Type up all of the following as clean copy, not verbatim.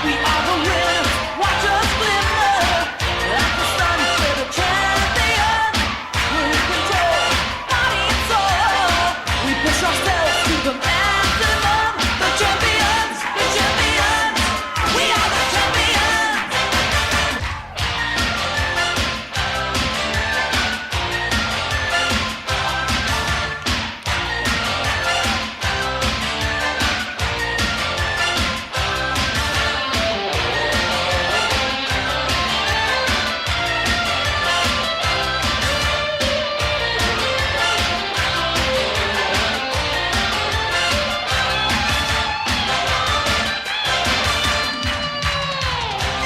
We are the winners. Watch us glimmer like the sun. We're the champions. We're in control, body and soul. We push ourselves to the maximum. The champions, the champions. We are the champions.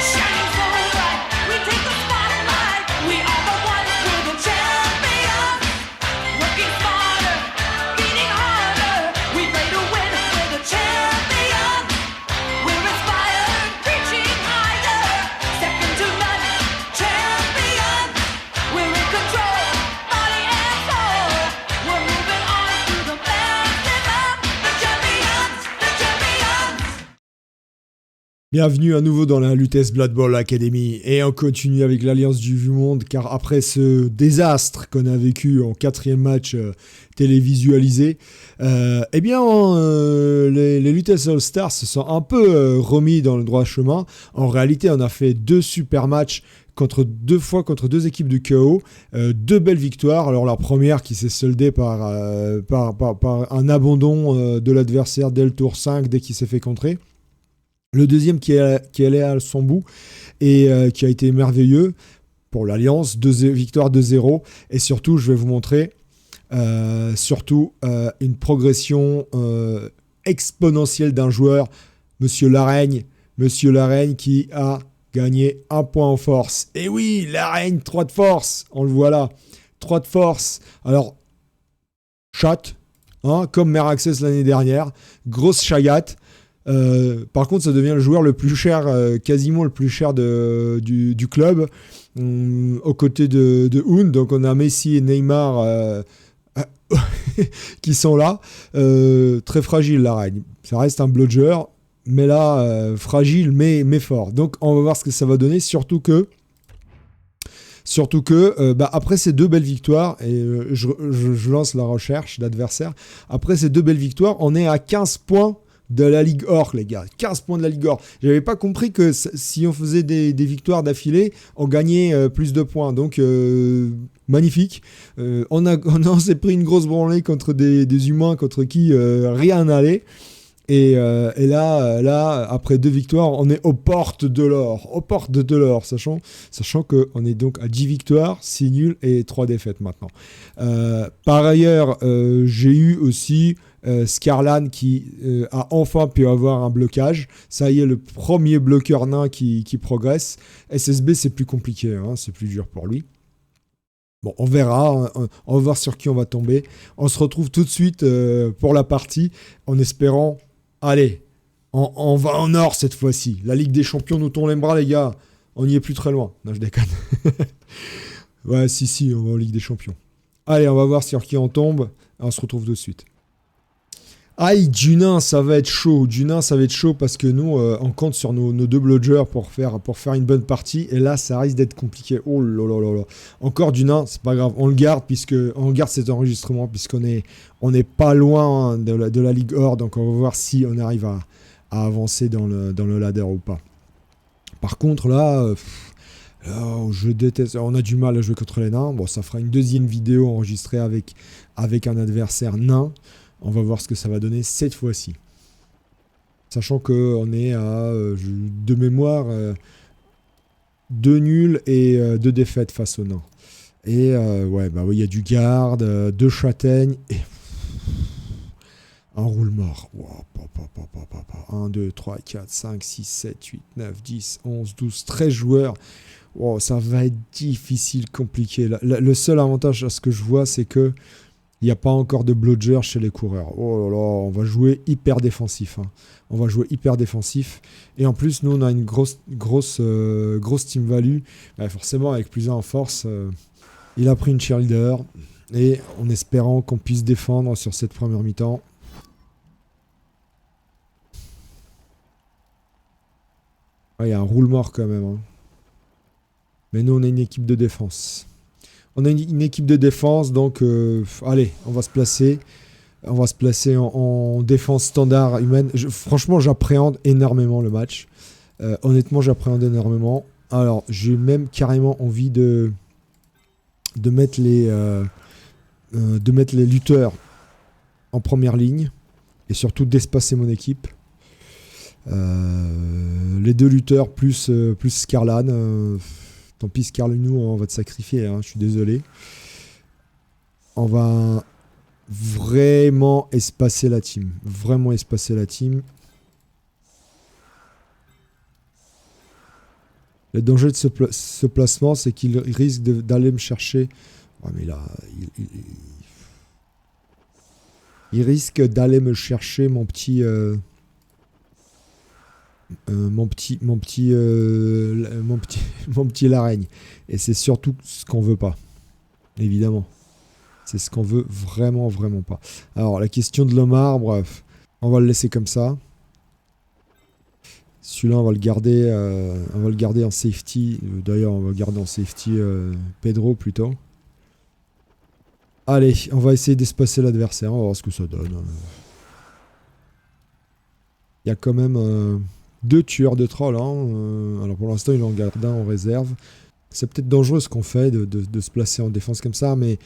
Shining so bright, we take the spotlight. We are the ones, we're the champions. Working smarter, beating harder. We play to win, we're the champions. We're inspired, reaching higher. Second to none, champions. We're in control, body and soul. We're moving on to the maximum. The champions, the champions. Bienvenue à nouveau dans la Lutèce Blood Bowl Academy et on continue avec l'Alliance du Vu-Monde car après ce désastre qu'on a vécu en 4e match télévisualisé, les Lutèce All-Stars se sont un peu remis dans le droit chemin. En réalité, on a fait 2 super matchs contre 2 équipes de KO, 2 belles victoires. Alors la première qui s'est soldée par un abandon de l'adversaire dès le tour 5 dès qu'il s'est fait contrer. Le deuxième qui est allé à son bout et qui a été merveilleux pour l'Alliance, 2 victoires 2-0. Et surtout, je vais vous montrer une progression exponentielle d'un joueur, Monsieur Laraigne qui a gagné 1 point en force. Et oui, Laraigne, 3 de force, on le voit là, 3 de force. Alors, chat, comme Mère Access l'année dernière, grosse chagate. Par contre, ça devient le joueur le plus cher, quasiment le plus cher du club, aux côtés de Hoon. Donc on a Messi et Neymar qui sont là. Très fragile la reine. Ça reste un bludger, mais là, fragile mais fort. Donc on va voir ce que ça va donner, surtout que après ces 2 belles victoires, et je lance la recherche d'adversaire, après ces 2 belles victoires, on est à 15 points de la Ligue Or, les gars. 15 points de la Ligue Or. J'avais pas compris que si on faisait des victoires d'affilée, on gagnait plus de points. Donc, magnifique. On s'est pris une grosse branlée contre des humains contre qui rien n'allait. Et là, après 2 victoires, on est aux portes de l'or. Sachant qu'on est donc à 10 victoires, 6 nuls et 3 défaites maintenant. Par ailleurs, j'ai eu aussi Scarlan qui a enfin pu avoir un blocage. Ça y est, le premier bloqueur nain qui progresse. SSB, c'est plus compliqué, c'est plus dur pour lui. Bon, on verra, on va voir sur qui on va tomber. On se retrouve tout de suite pour la partie, en espérant, allez, on va en or cette fois-ci. La Ligue des Champions nous tourne les bras, les gars. On n'y est plus très loin. Non, je déconne. Ouais, si, on va en Ligue des Champions. Allez, on va voir sur qui on tombe. On se retrouve de suite. Aïe, Dunin, ça va être chaud. Parce que nous, on compte sur nos 2 bludgers pour faire une bonne partie. Et là, ça risque d'être compliqué. Oh là là là là. Encore Dunin, c'est pas grave. On garde cet enregistrement puisqu'on est pas loin de la Ligue Or. Donc, on va voir si on arrive à avancer dans le ladder ou pas. Par contre, là, je déteste. On a du mal à jouer contre les nains. Bon, ça fera une 2e vidéo enregistrée avec un adversaire nain. On va voir ce que ça va donner cette fois-ci. Sachant qu'on est à, de mémoire, 2 nuls et 2 défaites face aux nains. Et il y a du garde, 2 châtaignes et un roule mort. Wow, 1, 2, 3, 4, 5, 6, 7, 8, 9, 10, 11, 12, 13 joueurs. Wow, ça va être difficile, compliqué. Le seul avantage à ce que je vois, c'est que il n'y a pas encore de bludger chez les coureurs. Oh là là, on va jouer hyper défensif. Et en plus, nous, on a une grosse team value. Forcément, avec plus 1 en force, il a pris une cheerleader. Et en espérant qu'on puisse défendre sur cette première mi-temps. Ah, il y a un roule-mort quand même. Hein. Mais nous, on est une équipe de défense. On a une équipe de défense, donc allez, on va se placer. On va se placer en défense standard humaine. Franchement, j'appréhende énormément le match. Honnêtement, j'appréhende énormément. Alors, j'ai même carrément envie de mettre les lutteurs en première ligne et surtout d'espacer mon équipe. Les deux lutteurs plus Scarlan. Tant pis, Scarlanou, on va te sacrifier. Hein, je suis désolé. On va vraiment espacer la team. Vraiment espacer la team. Le danger de ce placement, c'est qu'il risque d'aller me chercher. Ouais, mais là, il risque d'aller me chercher mon petit Laraigne. Et c'est surtout ce qu'on veut pas. Évidemment. C'est ce qu'on veut vraiment, vraiment pas. Alors, la question de Lomar, bref. On va le laisser comme ça. Celui-là, on va le garder en safety. D'ailleurs, on va garder en safety Pedro plutôt. Allez, on va essayer d'espacer l'adversaire. On va voir ce que ça donne. Il y a quand même 2 tueurs de trolls. Hein. Alors pour l'instant, il en garde un en réserve. C'est peut-être dangereux ce qu'on fait de se placer en défense comme ça, mais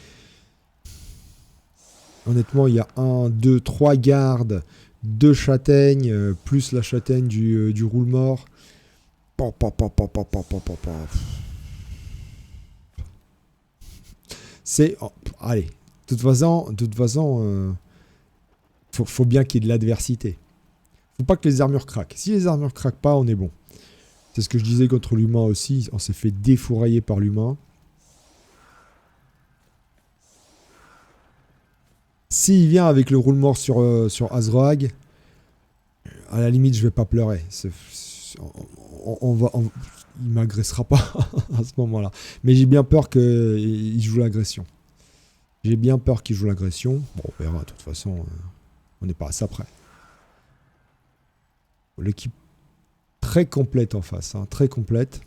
honnêtement, il y a 1, 2, 3 gardes, 2 châtaignes, plus la châtaigne du roule-mort. C'est... Oh, allez, de toute façon faut bien qu'il y ait de l'adversité. Faut pas que les armures craquent. Si les armures craquent pas, on est bon. C'est ce que je disais contre l'humain aussi. On s'est fait défourailler par l'humain. S'il vient avec le roule-mort sur Azroag, à la limite, je vais pas pleurer. Il m'agressera pas à ce moment-là. Mais j'ai bien peur qu'il joue l'agression. J'ai bien peur qu'il joue l'agression. Bon, on verra. De toute façon, on n'est pas à ça près. L'équipe très complète en face. Hein, très complète.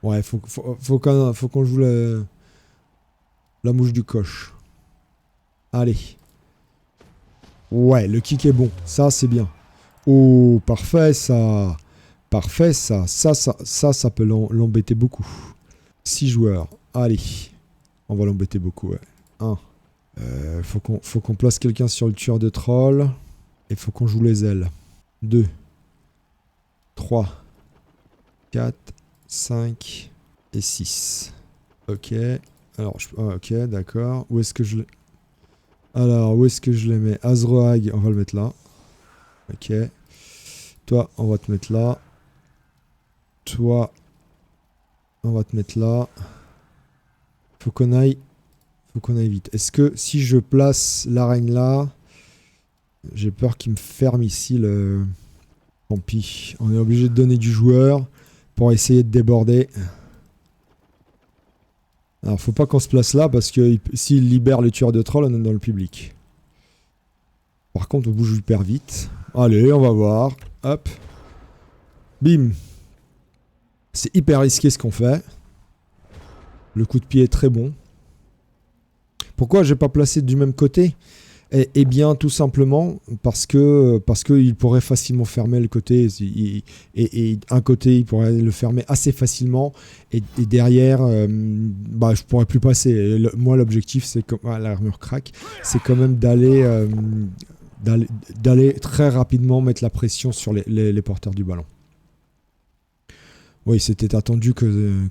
Ouais, faut qu'on joue la mouche du coche. Allez. Ouais, le kick est bon. Ça, c'est bien. Oh, parfait, ça. Parfait, ça. Ça peut l'embêter beaucoup. 6 joueurs. Allez. On va l'embêter beaucoup, ouais. 1. Faut qu'on place quelqu'un sur le tueur de troll. Et faut qu'on joue les ailes. 2. 3. 4. 5 et 6. Ok. Alors, ok, d'accord. Où est-ce que je les mets? Azroag, on va le mettre là. Ok. Toi, on va te mettre là. Toi, on va te mettre là. Faut qu'on aille vite. Est-ce que si je place l'araigne là, j'ai peur qu'il me ferme ici le... Tant pis. On est obligé de donner du joueur pour essayer de déborder. Alors, faut pas qu'on se place là parce que s'il libère les tueurs de trolls, on est dans le public. Par contre, on bouge hyper vite. Allez, on va voir. Hop. Bim. C'est hyper risqué ce qu'on fait. Le coup de pied est très bon. Pourquoi j'ai pas placé du même côté ? Eh bien, tout simplement parce que il pourrait facilement fermer le côté et un côté il pourrait le fermer assez facilement et derrière je pourrais plus passer. Moi l'objectif c'est que l'armure craque, c'est quand même d'aller très rapidement mettre la pression sur les porteurs du ballon. Oui, c'était attendu que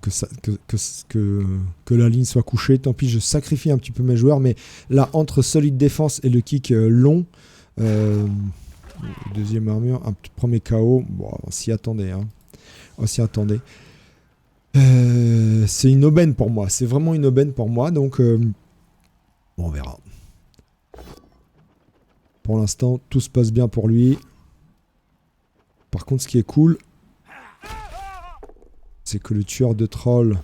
la ligne soit couchée. Tant pis, je sacrifie un petit peu mes joueurs. Mais là, entre solide défense et le kick long, deuxième armure, un premier KO, bon, on s'y attendait. Hein. On s'y attendait. C'est une aubaine pour moi. C'est vraiment une aubaine pour moi. Donc, bon, on verra. Pour l'instant, tout se passe bien pour lui. Par contre, ce qui est cool... c'est que le tueur de troll,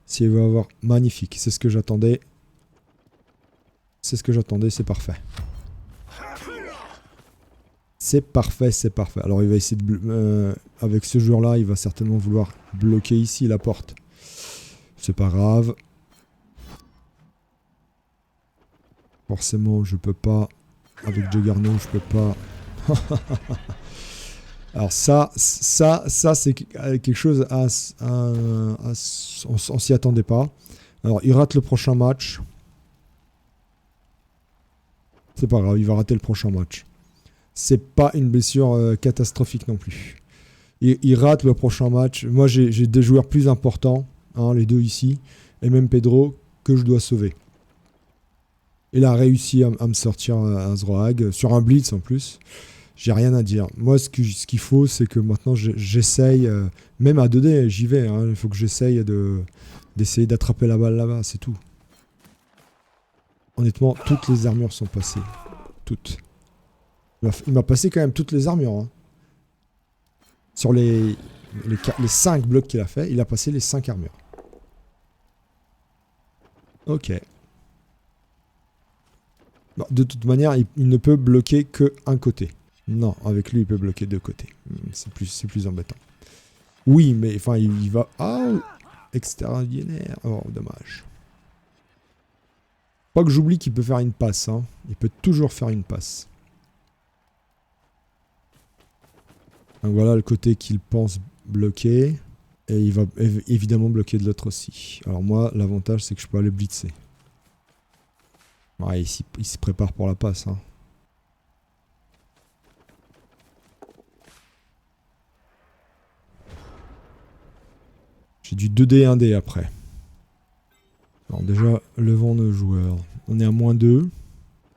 s'il va avoir... Magnifique, c'est ce que j'attendais. C'est ce que j'attendais, c'est parfait. C'est parfait, c'est parfait. Alors il va essayer de... avec ce joueur-là, il va certainement vouloir bloquer ici la porte. C'est pas grave. Forcément, je peux pas. Avec Juggernaut, je peux pas. Alors ça c'est quelque chose on s'y attendait pas. Alors il rate le prochain match. C'est pas grave, il va rater le prochain match. C'est pas une blessure catastrophique non plus. Il rate le prochain match. Moi j'ai des joueurs plus importants, hein, les deux ici, et même Pedro, que je dois sauver. Il a réussi à me sortir un Zrohag, sur un blitz en plus. J'ai rien à dire. Moi, ce qu'il faut, c'est que maintenant, j'essaye, même à 2D, j'y vais. Hein, il faut que j'essaye d'essayer d'attraper la balle là-bas, c'est tout. Honnêtement, toutes les armures sont passées. Toutes. Il m'a passé quand même toutes les armures. Hein. Sur les 5 blocs qu'il a fait, il a passé les 5 armures. Ok. Bon, de toute manière, il ne peut bloquer qu'un côté. Non, avec lui, il peut bloquer 2 côtés. C'est plus embêtant. Oui, mais enfin, il va... Ah, extraordinaire. Oh, dommage. Pas que j'oublie qu'il peut faire une passe. Hein. Il peut toujours faire une passe. Donc voilà le côté qu'il pense bloquer. Et il va évidemment bloquer de l'autre aussi. Alors moi, l'avantage, c'est que je peux aller blitzer. Ouais, il se prépare pour la passe. Hein. J'ai du 2D 1D après. Alors déjà, levant nos joueurs. On est à -2. De toute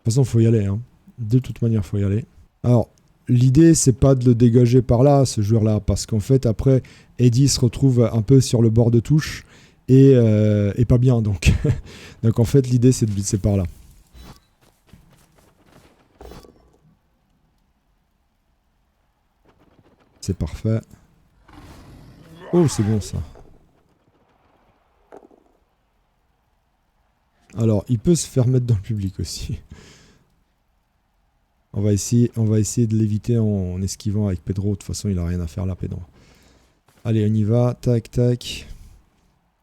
façon, il faut y aller. Hein. De toute manière, il faut y aller. Alors, l'idée, c'est pas de le dégager par là, ce joueur-là. Parce qu'en fait, après, Eddie se retrouve un peu sur le bord de touche. Et pas bien, donc. Donc en fait, l'idée, c'est de blitzer par là. C'est parfait. Oh, c'est bon ça. Alors, il peut se faire mettre dans le public aussi. On va essayer de l'éviter en esquivant avec Pedro. De toute façon, il a rien à faire là, Pedro. Allez, on y va. Tac, tac.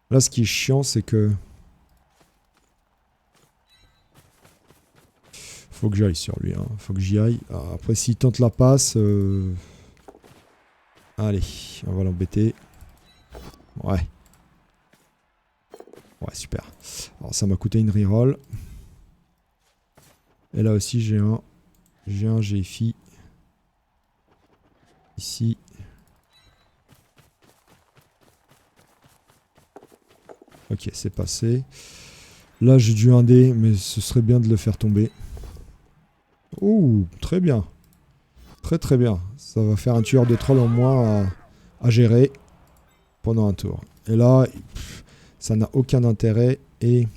Là, ce qui est chiant, c'est que... Faut que j'aille sur lui. Hein. Faut que j'y aille. Alors, après, s'il tente la passe... Allez, on va l'embêter. Ouais. Ouais, super. Alors ça m'a coûté une reroll. Et là aussi j'ai un GFI. Ici. Ok, c'est passé. Là j'ai du 1D, mais ce serait bien de le faire tomber. Ouh, très bien. Très très bien. Ça va faire un tueur de troll en moins à gérer pendant un tour. Et là, ça n'a aucun intérêt. Et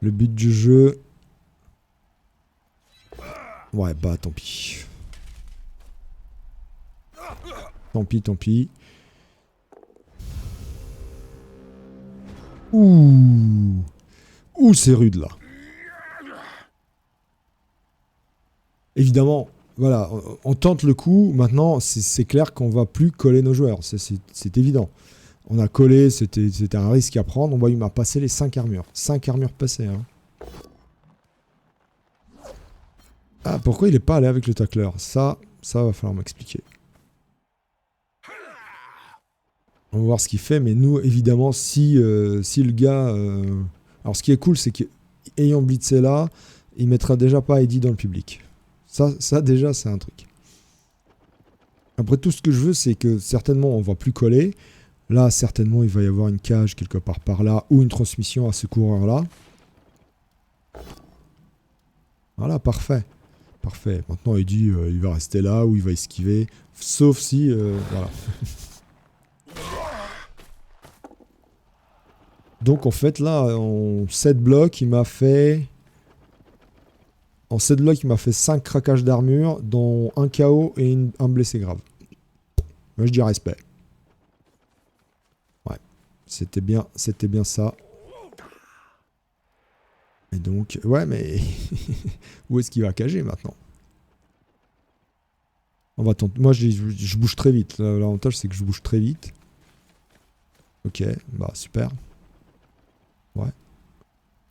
le but du jeu... Ouais, bah tant pis. Tant pis, tant pis. Ouh. Ouh, c'est rude là. Évidemment, voilà, on tente le coup. Maintenant, c'est clair qu'on va plus coller nos joueurs. C'est évident. On a collé, c'était un risque à prendre. On voit, il m'a passé les 5 armures. 5 armures passées. Hein. Ah, pourquoi il n'est pas allé avec le tacleur? Ça va falloir m'expliquer. On va voir ce qu'il fait. Mais nous, évidemment, si le gars... Alors, ce qui est cool, c'est qu'ayant blitzé là, il mettra déjà pas Eddie dans le public. Ça déjà, c'est un truc. Après, tout ce que je veux, c'est que certainement, on va plus coller. Là, certainement, il va y avoir une cage quelque part par là ou une transmission à ce coureur-là. Voilà, parfait. Parfait. Maintenant, Eddie, il va rester là ou il va esquiver. Sauf si... voilà. Donc, en fait, là, en 7 blocs, il m'a fait... En 7 blocs, il m'a fait 5 craquages d'armure, dont un KO et un blessé grave. Moi, je dis respect. Ouais. C'était bien ça. Et donc, ouais, mais où est-ce qu'il va cager maintenant? On va tenter. Moi, je bouge très vite. L'avantage, c'est que je bouge très vite. Ok, bah super. Ouais.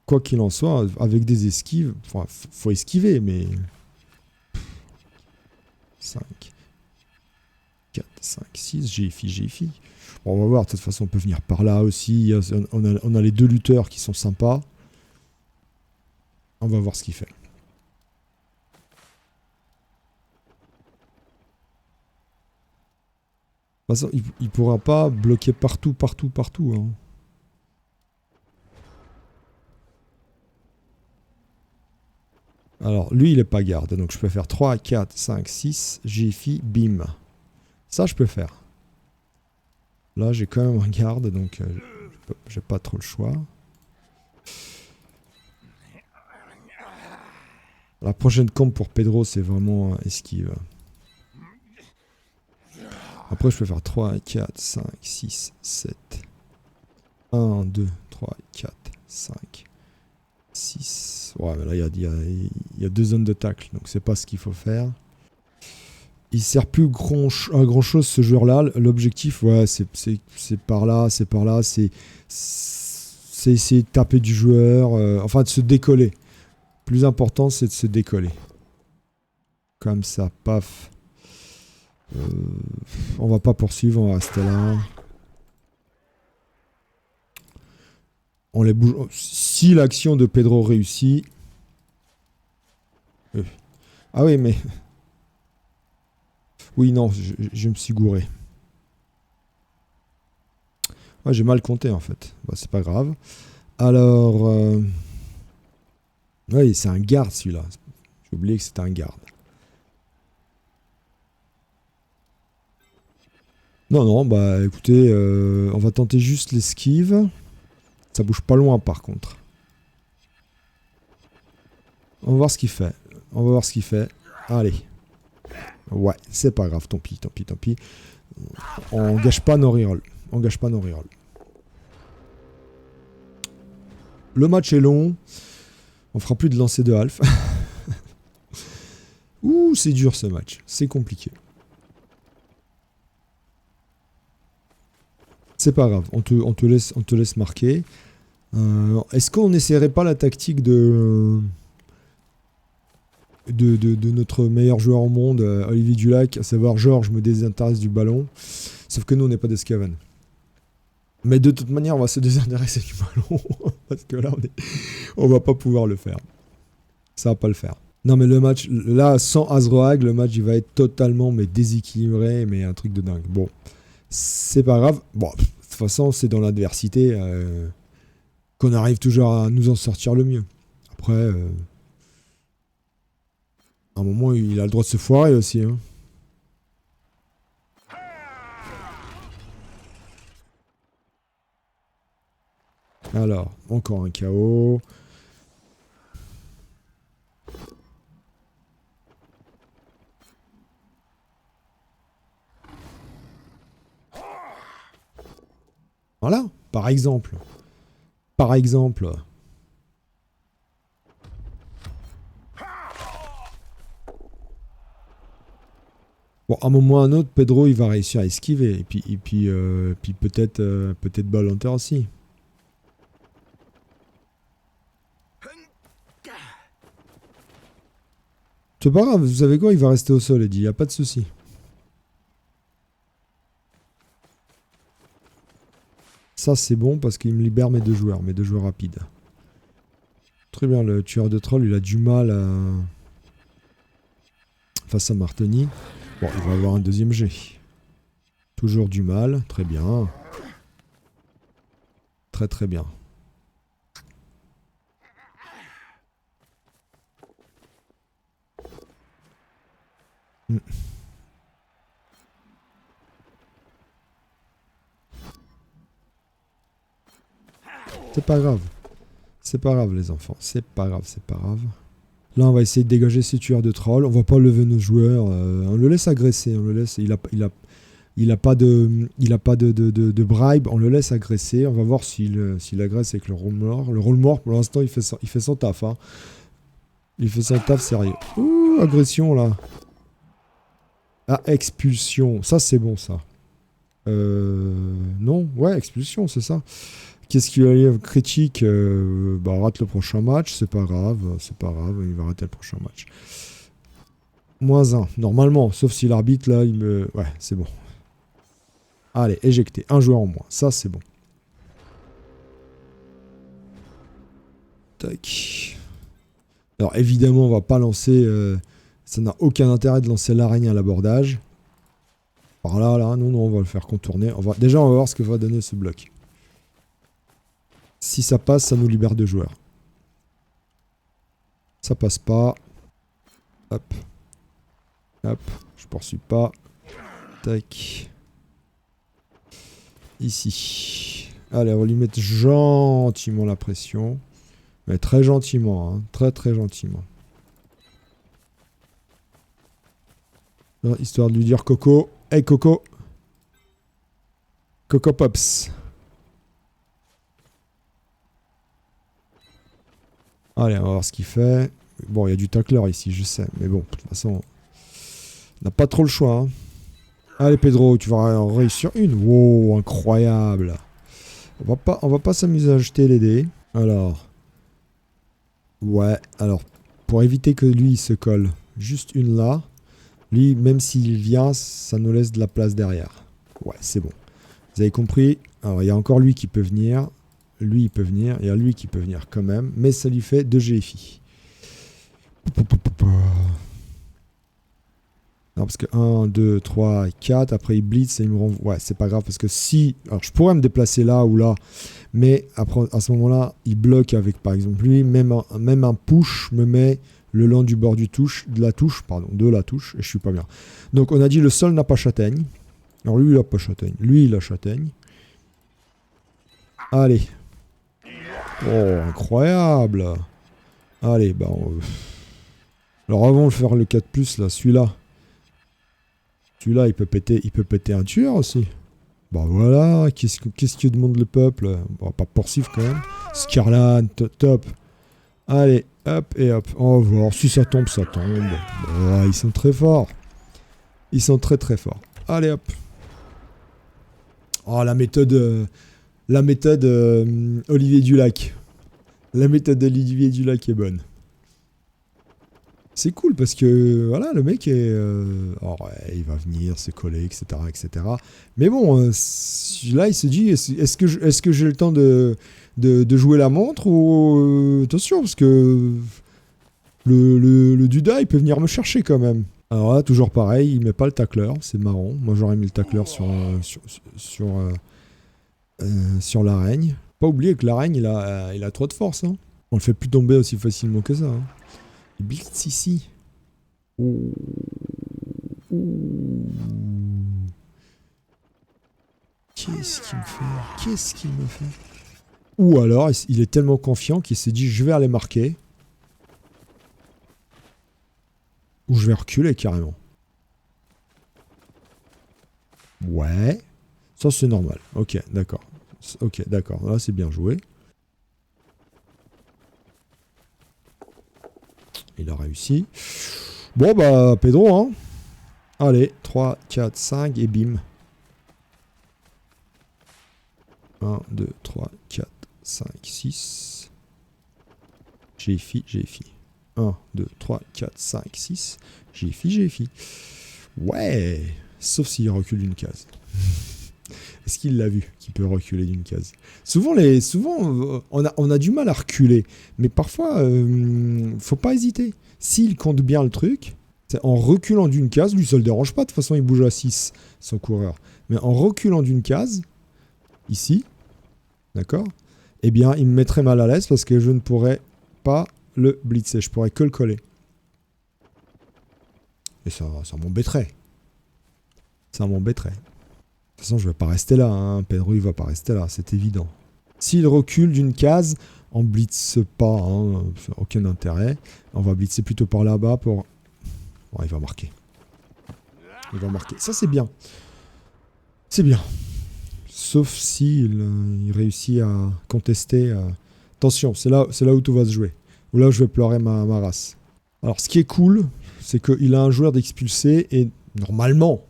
Quoi qu'il en soit, avec des esquives, enfin, faut esquiver, mais... 5, 4, 5, 6, GFI. Bon, on va voir, de toute façon, on peut venir par là aussi. On a les deux lutteurs qui sont sympas. On va voir ce qu'il fait. De toute façon, il pourra pas bloquer partout. Hein. Alors, lui, il est pas garde. Donc, je peux faire 3, 4, 5, 6, GFI, bim. Ça, je peux faire. Là, j'ai quand même un garde, donc j'ai pas trop le choix. La prochaine comp pour Pedro, c'est vraiment esquive. Après, je peux faire 3, 4, 5, 6, 7. 1, 2, 3, 4, 5, 6. Ouais, mais là, il y a deux zones de tacle, donc c'est pas ce qu'il faut faire. Il sert plus à grand chose ce joueur-là. L'objectif, ouais, c'est par là, c'est essayer de taper du joueur, enfin de se décoller. Le plus important, c'est de se décoller. Comme ça, paf. On va pas poursuivre, on va rester là. On les bouge. Si l'action de Pedro réussit. Ah oui, mais. Oui, non, je me suis gouré. Ouais, j'ai mal compté en fait. Bah, c'est pas grave. Alors. Oui, c'est un garde celui-là. J'ai oublié que c'était un garde. Non, bah écoutez, on va tenter juste l'esquive. Ça bouge pas loin par contre. On va voir ce qu'il fait. Allez. Ouais, c'est pas grave, tant pis. On gâche pas nos rerolls. Le match est long. On fera plus de lancer de half. Ouh, c'est dur ce match. C'est compliqué. C'est pas grave, on te laisse marquer. Est-ce qu'on n'essaierait pas la tactique de notre meilleur joueur au monde, Olivier Dulac, à savoir Georges me désintéresse du ballon, sauf que nous on n'est pas d'Escaven. Mais de toute manière on va se désintéresser du ballon, parce que là on va pas pouvoir le faire. Ça va pas le faire. Non mais le match, là sans Azroag, le match il va être totalement déséquilibré, mais un truc de dingue. Bon, c'est pas grave. Bon, de toute façon c'est dans l'adversité qu'on arrive toujours à nous en sortir le mieux. Après... à un moment, il a le droit de se foirer aussi. Hein. Alors, encore un KO. Voilà, par exemple. Bon, à un moment ou à un autre, Pedro, il va réussir à esquiver. Et puis peut-être Ball-Hunter aussi. C'est pas grave, vous savez quoi, il va rester au sol, Eddie, y a pas de souci. Ça, c'est bon parce qu'il me libère mes deux joueurs rapides. Très bien, le tueur de troll, il a du mal face à Martoni. Bon, il va avoir un deuxième jet. Toujours du mal, très bien. Très bien. C'est pas grave. C'est pas grave les enfants. C'est pas grave. Là on va essayer de dégager ces tueurs de troll. On va pas lever nos joueurs. On le laisse agresser. Il a Il a pas de bribe. On le laisse agresser. On va voir s'il agresse avec le roll mort. Le roll mort, pour l'instant, il fait son taf. Hein. Il fait son taf sérieux. Ouh, agression, là. Ah, expulsion. Ça, c'est bon, ça. Non, ouais, expulsion, c'est ça. Qu'est-ce qu'il y a critique bah, rate le prochain match, c'est pas grave, il va rater le prochain match. -1, normalement, sauf si l'arbitre, là, il me... Ouais, c'est bon. Allez, éjecté, un joueur en moins, ça, c'est bon. Tac. Alors, évidemment, on va pas lancer... ça n'a aucun intérêt de lancer l'araignée à l'abordage. Par là, non, on va le faire contourner. Déjà, on va voir ce que va donner ce bloc. Si ça passe, ça nous libère 2 joueurs. Ça passe pas. Hop. Hop. Je poursuis pas. Tac. Ici. Allez, on va lui mettre gentiment la pression. Mais très gentiment. Hein. Très, très gentiment. Histoire de lui dire Coco. Hey Coco. Coco Pops. Allez, on va voir ce qu'il fait. Bon, il y a du tacleur ici, je sais. Mais bon, de toute façon, on n'a pas trop le choix. Hein. Allez, Pedro, tu vas en réussir une. Wow, incroyable. On va pas s'amuser à jeter les dés. Alors. Ouais, alors, pour éviter que lui, il se colle, juste une là. Lui, même s'il vient, ça nous laisse de la place derrière. Ouais, c'est bon. Vous avez compris? Alors, il y a encore lui qui peut venir. Lui, il peut venir. Il y a lui qui peut venir quand même. Mais ça lui fait 2 GFI. Non, parce que 1, 2, 3, 4. Après, il blitz et il me renvoie. Ouais, c'est pas grave. Parce que si... Alors, je pourrais me déplacer là ou là. Mais après, à ce moment-là, il bloque avec, par exemple, lui. Même un push me met le long du bord de la touche. Et je suis pas bien. Donc, on a dit le sol n'a pas châtaigne. Alors, lui, il a pas châtaigne. Lui, il a châtaigne. Allez. Oh, incroyable. Allez, bah... Alors, avant de faire le 4+, là, celui-là, il peut péter un tueur aussi. Bah voilà, qu'est-ce que demande le peuple? On va pas poursuivre quand même. Scarlan, top. Allez, hop et hop. On va voir, si ça tombe, ça tombe. Bah, ils sont très forts. Ils sont très très forts. Allez hop. Oh, la méthode Olivier Dulac. La méthode d'Olivier Dulac est bonne. C'est cool parce que voilà, le mec est... oh ouais, il va venir se coller, etc. etc. Mais bon, là il se dit, est-ce que j'ai le temps de jouer la montre ou... attention, parce que le Duda, il peut venir me chercher quand même. Alors là, toujours pareil, il met pas le tacleur, c'est marrant. Moi j'aurais mis le tacleur sur l'araigne. Pas oublier que l'araigne, il a trop de force. Hein. On le fait plus tomber aussi facilement que ça. Hein. Il blitz ici. Oh. Oh. Qu'est-ce qu'il me fait? Ou alors, il est tellement confiant qu'il s'est dit, je vais aller marquer. Ou je vais reculer carrément. Ouais. Ça, c'est normal. Ok, d'accord. Ok, d'accord. Là, c'est bien joué. Il a réussi. Bon, bah, Pedro, hein. Allez, 3, 4, 5 et bim. 1, 2, 3, 4, 5, 6. J'ai fi. 1, 2, 3, 4, 5, 6. J'ai fi. Ouais. Sauf s'il recule d'une case. Est-ce qu'il l'a vu qu'il peut reculer d'une case? Souvent, on a du mal à reculer. Mais parfois, faut pas hésiter. S'il compte bien le truc, en reculant d'une case, lui, ça le dérange pas. De toute façon, il bouge à 6, son coureur. Mais en reculant d'une case, ici, d'accord, eh bien, il me mettrait mal à l'aise parce que je ne pourrais pas le blitzer. Je pourrais que le coller. Et ça m'embêterait. Ça m'embêterait. De toute façon, je ne vais pas rester là. Hein. Pedro, il ne va pas rester là. C'est évident. S'il recule d'une case, on blitze pas. Hein. Aucun intérêt. On va blitzer plutôt par là-bas pour... Bon, il va marquer. Ça, c'est bien. C'est bien. Sauf si il réussit à contester. Attention, c'est là où tout va se jouer. Où là où je vais pleurer ma race. Alors, ce qui est cool, c'est qu'il a un joueur d'expulsé et normalement,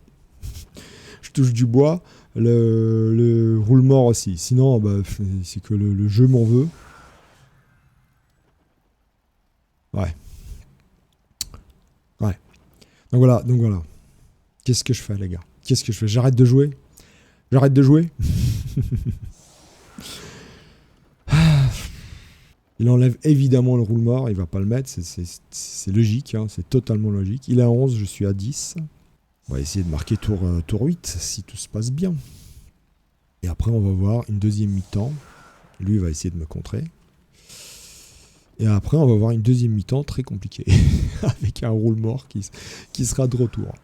je touche du bois, le roule mort aussi. Sinon, bah, c'est que le jeu m'en veut. Ouais. Ouais. Donc voilà. Qu'est-ce que je fais, les gars? Qu'est-ce que je fais? J'arrête de jouer? J'arrête de jouer? Il enlève évidemment le roule mort, il va pas le mettre, c'est logique, hein, c'est totalement logique. Il est à 11, je suis à 10. On va essayer de marquer tour 8 si tout se passe bien. Et après on va voir une deuxième mi-temps. Lui il va essayer de me contrer. Et après on va voir une deuxième mi-temps très compliquée. Avec un roule mort qui sera de retour.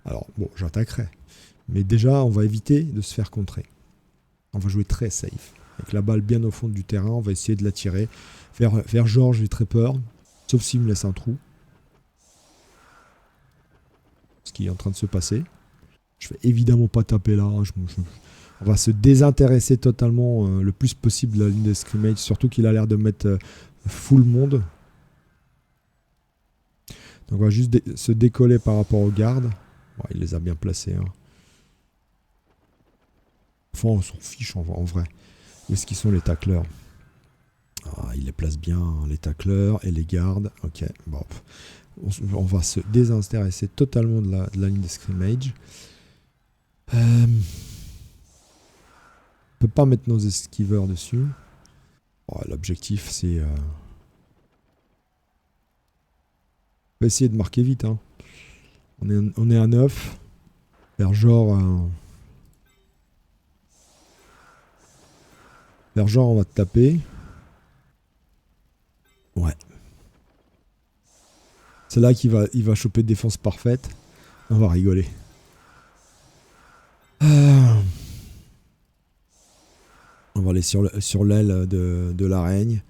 Alors bon, j'attaquerai. Mais déjà on va éviter de se faire contrer. On va jouer très safe. Avec la balle bien au fond du terrain, on va essayer de la tirer. Vers Georges, j'ai très peur. Sauf s'il me laisse un trou. Ce qui est en train de se passer. Je vais évidemment pas taper là. On va se désintéresser totalement le plus possible de la ligne de scrimmage. Surtout qu'il a l'air de mettre full monde. Donc on va juste se décoller par rapport aux gardes. Bon, il les a bien placés. Hein. Enfin, on s'en fiche en vrai. Où est-ce qu'ils sont les tacleurs? Il les place bien, hein, les tacleurs et les gardes. Ok, bon. On va se désintéresser totalement de la ligne de scrimmage. On peut pas mettre nos esquiveurs dessus. Bon, l'objectif, c'est... On va essayer de marquer vite. Hein. On est à 9. Vers genre... Vers genre, on va te taper. Ouais. C'est là qu'il va choper défense parfaite. On va rigoler. On va aller sur l'aile de l'araigne.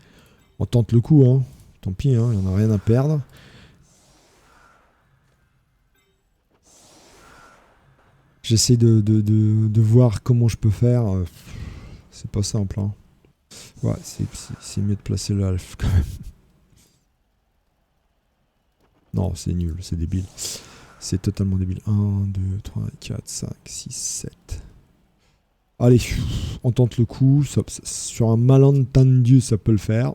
On tente le coup, hein. Tant pis, hein, il n'y en a rien à perdre. J'essaie de voir comment je peux faire. C'est pas simple, hein. Ouais, c'est mieux de placer le half quand même. Non, c'est nul, c'est débile. C'est totalement débile. 1, 2, 3, 4, 5, 6, 7. Allez, on tente le coup. Sur un malentendu, ça peut le faire.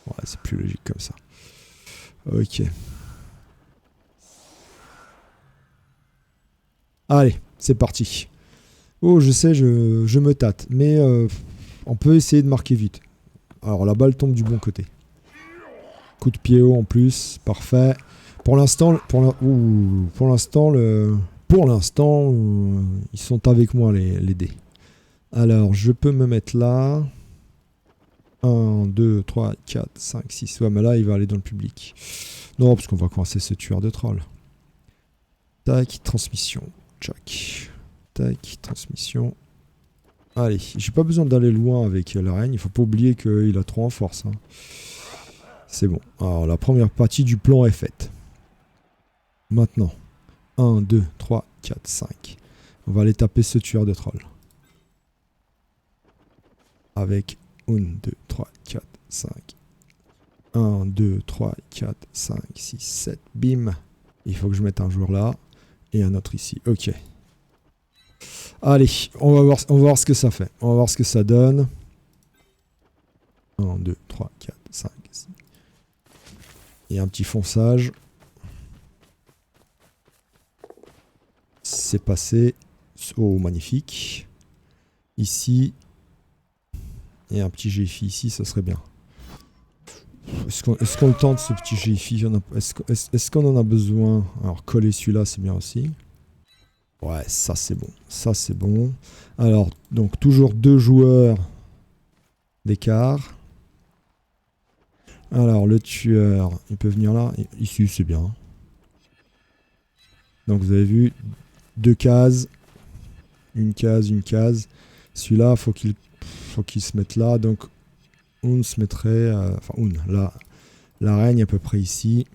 Ouais, c'est plus logique comme ça. Ok. Allez, c'est parti. Oh, je sais, je me tâte. Mais on peut essayer de marquer vite. Alors, la balle tombe du bon côté. Coup de pied haut en plus. Parfait. Pour l'instant, ils sont avec moi, les dés. Alors, je peux me mettre là. 1, 2, 3, 4, 5, 6. Ouais, mais là, il va aller dans le public. Non, parce qu'on va coincer ce tueur de troll. Tac, transmission. Tchac. Tac, transmission. Allez, j'ai pas besoin d'aller loin avec l'araigne. Il faut pas oublier qu'il a trop en force. Hein. C'est bon. Alors, la première partie du plan est faite. Maintenant, 1, 2, 3, 4, 5. On va aller taper ce tueur de troll. Avec 1, 2, 3, 4, 5. 1, 2, 3, 4, 5, 6, 7. Bim. Il faut que je mette un joueur là et un autre ici. Ok. Allez, on va voir ce que ça fait. On va voir ce que ça donne. 1, 2, 3, 4, 5, 6. Et un petit fonçage. C'est passé. Oh, magnifique. Ici. Et un petit GFI ici, ça serait bien. Est-ce qu'on le tente, ce petit GFI? Est-ce qu'on en a besoin? Alors, coller celui-là, c'est bien aussi. Ouais, ça c'est bon. Ça c'est bon. Alors, donc, toujours 2 joueurs d'écart. Alors, le tueur, il peut venir là. Ici, c'est bien. Donc, vous avez vu, 2 cases. Une case, une case. Celui-là, faut qu'il se mette là. Donc, on se mettrait... Enfin, là. L'araigne à peu près ici.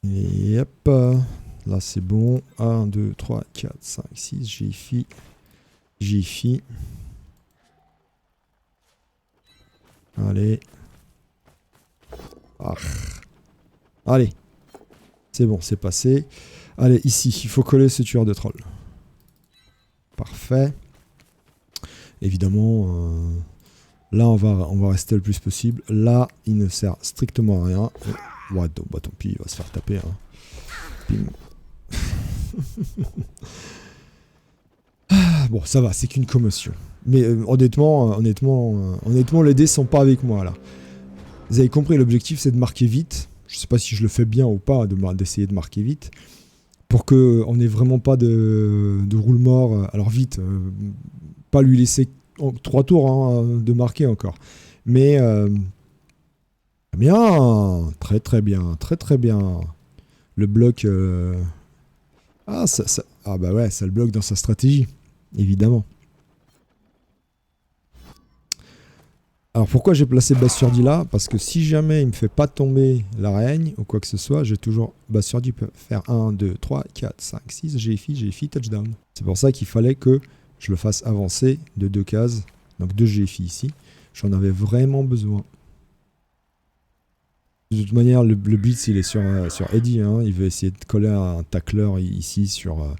Et hop. Là, c'est bon. 1, 2, 3, 4, 5, 6. Jiffy. Jiffy. Allez. Ah. Allez. C'est bon, c'est passé. Allez, ici, il faut coller ce tueur de troll. Parfait. Évidemment, là, on va rester le plus possible. Là, il ne sert strictement à rien. Ouais, bah, tant pis, il va se faire taper. Hein. Pim. Bon, ça va, c'est qu'une commotion. Mais honnêtement, les dés sont pas avec moi, là. Vous avez compris, l'objectif, c'est de marquer vite. Je sais pas si je le fais bien ou pas, d'essayer de marquer vite. Pour qu'on n'ait vraiment pas de roule mort. Alors vite, pas lui laisser 3 tours hein, de marquer encore. Mais bien, très bien, très bien. Le bloc, ah bah ouais, ça le bloque dans sa stratégie, évidemment. Alors pourquoi j'ai placé Bassurdi là? Parce que si jamais il me fait pas tomber l'araigne ou quoi que ce soit, j'ai toujours Bassurdi peut faire 1, 2, 3, 4, 5, 6, GFI, touchdown. C'est pour ça qu'il fallait que je le fasse avancer de 2 cases. Donc 2 GFI ici. J'en avais vraiment besoin. De toute manière, le blitz il est sur Eddie. Hein. Il veut essayer de coller un tacleur ici sur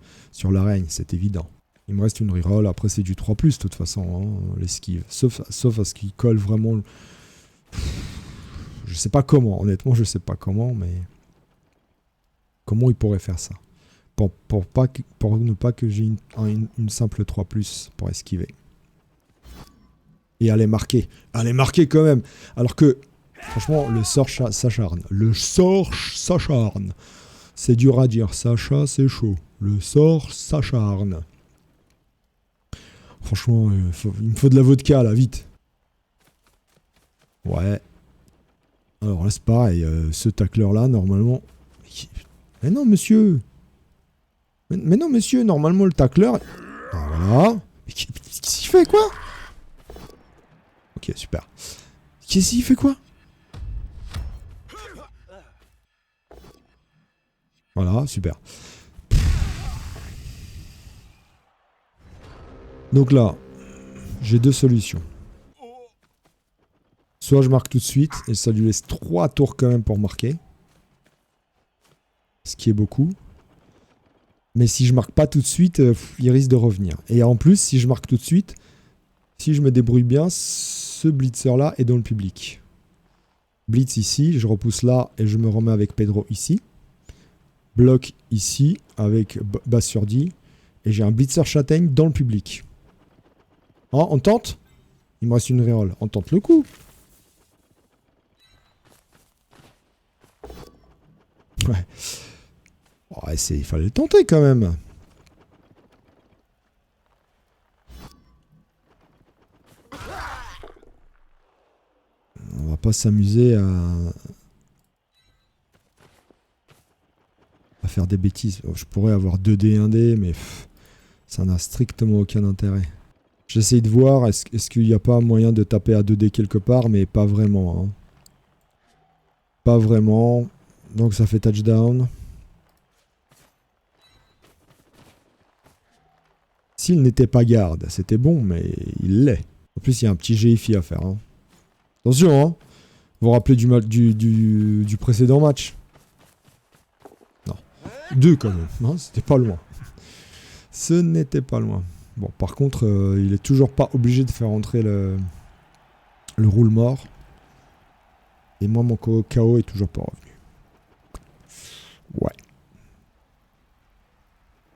l'araigne, c'est évident. Il me reste une reroll, après c'est du 3+, de toute façon, hein, l'esquive. Sauf à ce qu'il colle vraiment... Je sais pas comment, honnêtement, je sais pas comment, mais... Comment il pourrait faire ça pour ne pas que j'ai une simple 3+, pour esquiver. Et aller marquer quand même. Alors que, franchement, le sort s'acharne. Le sort s'acharne. C'est dur à dire, Sacha, c'est chaud. Le sort s'acharne. Franchement, il me faut de la vodka, là, vite. Ouais. Alors là, c'est pareil. Ce tacleur-là, normalement... Mais non, monsieur. Mais non, monsieur, normalement, le tacleur... Ah, voilà. Mais qu'est-ce qu'il fait, quoi? Ok, super. Qu'est-ce qu'il fait, quoi? Voilà, super. Donc là, j'ai 2 solutions. Soit je marque tout de suite, et ça lui laisse 3 tours quand même pour marquer. Ce qui est beaucoup. Mais si je marque pas tout de suite, il risque de revenir. Et en plus, si je marque tout de suite, si je me débrouille bien, ce blitzer là est dans le public. Blitz ici, je repousse là et je me remets avec Pedro ici. Bloc ici avec Bassurdi. Et j'ai un blitzer châtaigne dans le public. Oh, on tente? Il me reste une reroll. On tente le coup. Ouais. Ouais, il fallait le tenter quand même. On va pas s'amuser à faire des bêtises. Je pourrais avoir 2D, 1D, mais ça n'a strictement aucun intérêt. J'essaye de voir, est-ce qu'il n'y a pas moyen de taper à 2D quelque part, mais pas vraiment. Hein. Pas vraiment. Donc ça fait touchdown. S'il n'était pas garde, c'était bon, mais il l'est. En plus, il y a un petit GFI à faire. Hein. Attention, hein. Vous vous rappelez du précédent match? Non. 2 quand même. Hein, c'était pas loin. Ce n'était pas loin. Bon, par contre, il est toujours pas obligé de faire entrer le roule mort. Et moi, mon KO est toujours pas revenu. Ouais.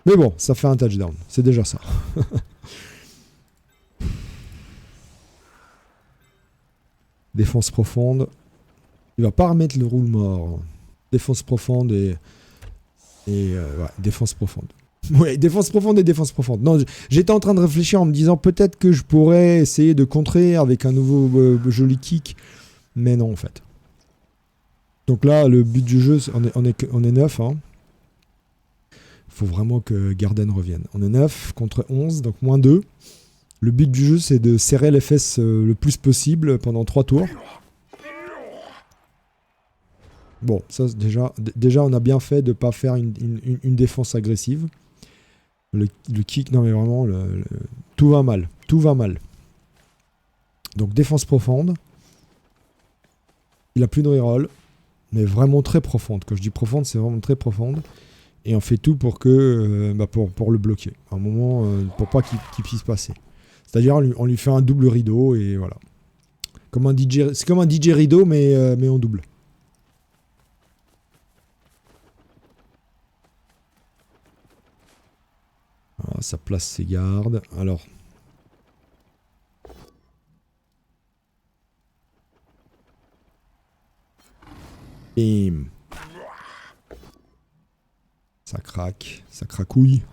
Mais bon, ça fait un touchdown. C'est déjà ça. Défense profonde. Il va pas remettre le roule mort. Défense profonde et ouais, défense profonde. Ouais, défense profonde et défense profonde. Non, j'étais en train de réfléchir en me disant peut-être que je pourrais essayer de contrer avec un nouveau joli kick. Mais non, en fait. Donc là, le but du jeu, on est 9. Hein. Faut vraiment que Garden revienne. On est 9 contre 11, donc moins 2. Le but du jeu, c'est de serrer les fesses le plus possible pendant 3 tours. Bon, ça déjà on a bien fait de ne pas faire une défense agressive. Le kick, non mais vraiment, tout va mal. Tout va mal. Donc défense profonde. Il a plus de reroll. Mais vraiment très profonde. Quand je dis profonde, c'est vraiment très profonde. Et on fait tout pour que pour le bloquer. À un moment, pour pas qu'il puisse passer. C'est-à-dire on lui fait un double rideau et voilà. C'est comme un DJ rideau mais en double. Voilà, ça place ses gardes. Alors. Bim. Ça craque. Ça cracouille.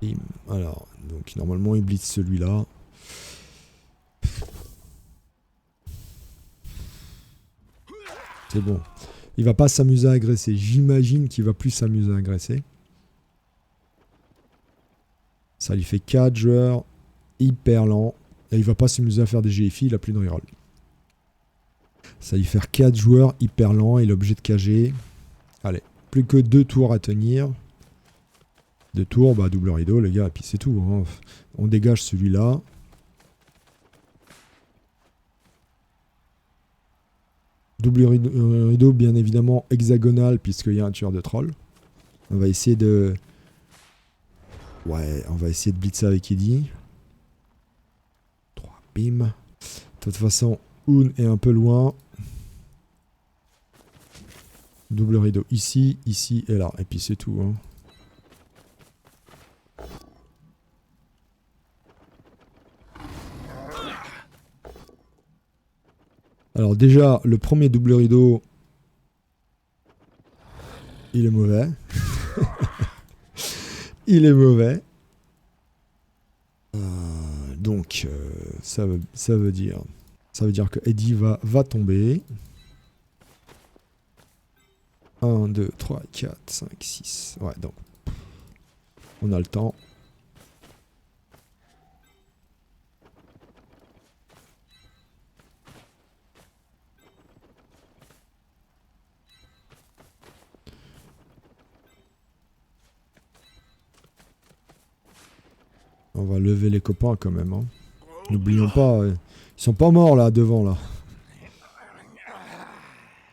Bim. Alors, donc normalement il blitz celui-là. C'est bon. Il va pas s'amuser à agresser. J'imagine qu'il va plus s'amuser à agresser. Ça lui fait 4 joueurs hyper lents. Et il va pas s'amuser à faire des GFI, il a plus de reroll. Ça lui fait 4 joueurs hyper lents, il est obligé de cager. Allez, plus que 2 tours à tenir. 2 tours, bah double rideau les gars, et puis c'est tout. Hein. On dégage celui-là. Double rideau, bien évidemment hexagonal, puisqu'il y a un tueur de troll. On va essayer de... Ouais, on va essayer de blitzer avec Eddie. 3, bim. De toute façon, Un est un peu loin. Double rideau ici, ici et là. Et puis c'est tout. Hein. Alors déjà, le premier double rideau, il est mauvais. Il est mauvais. Donc, ça veut dire que Eddie va tomber. 1, 2, 3, 4, 5, 6. Ouais, donc, on a le temps. On va lever les copains quand même. Hein. N'oublions pas, ils sont pas morts là devant là.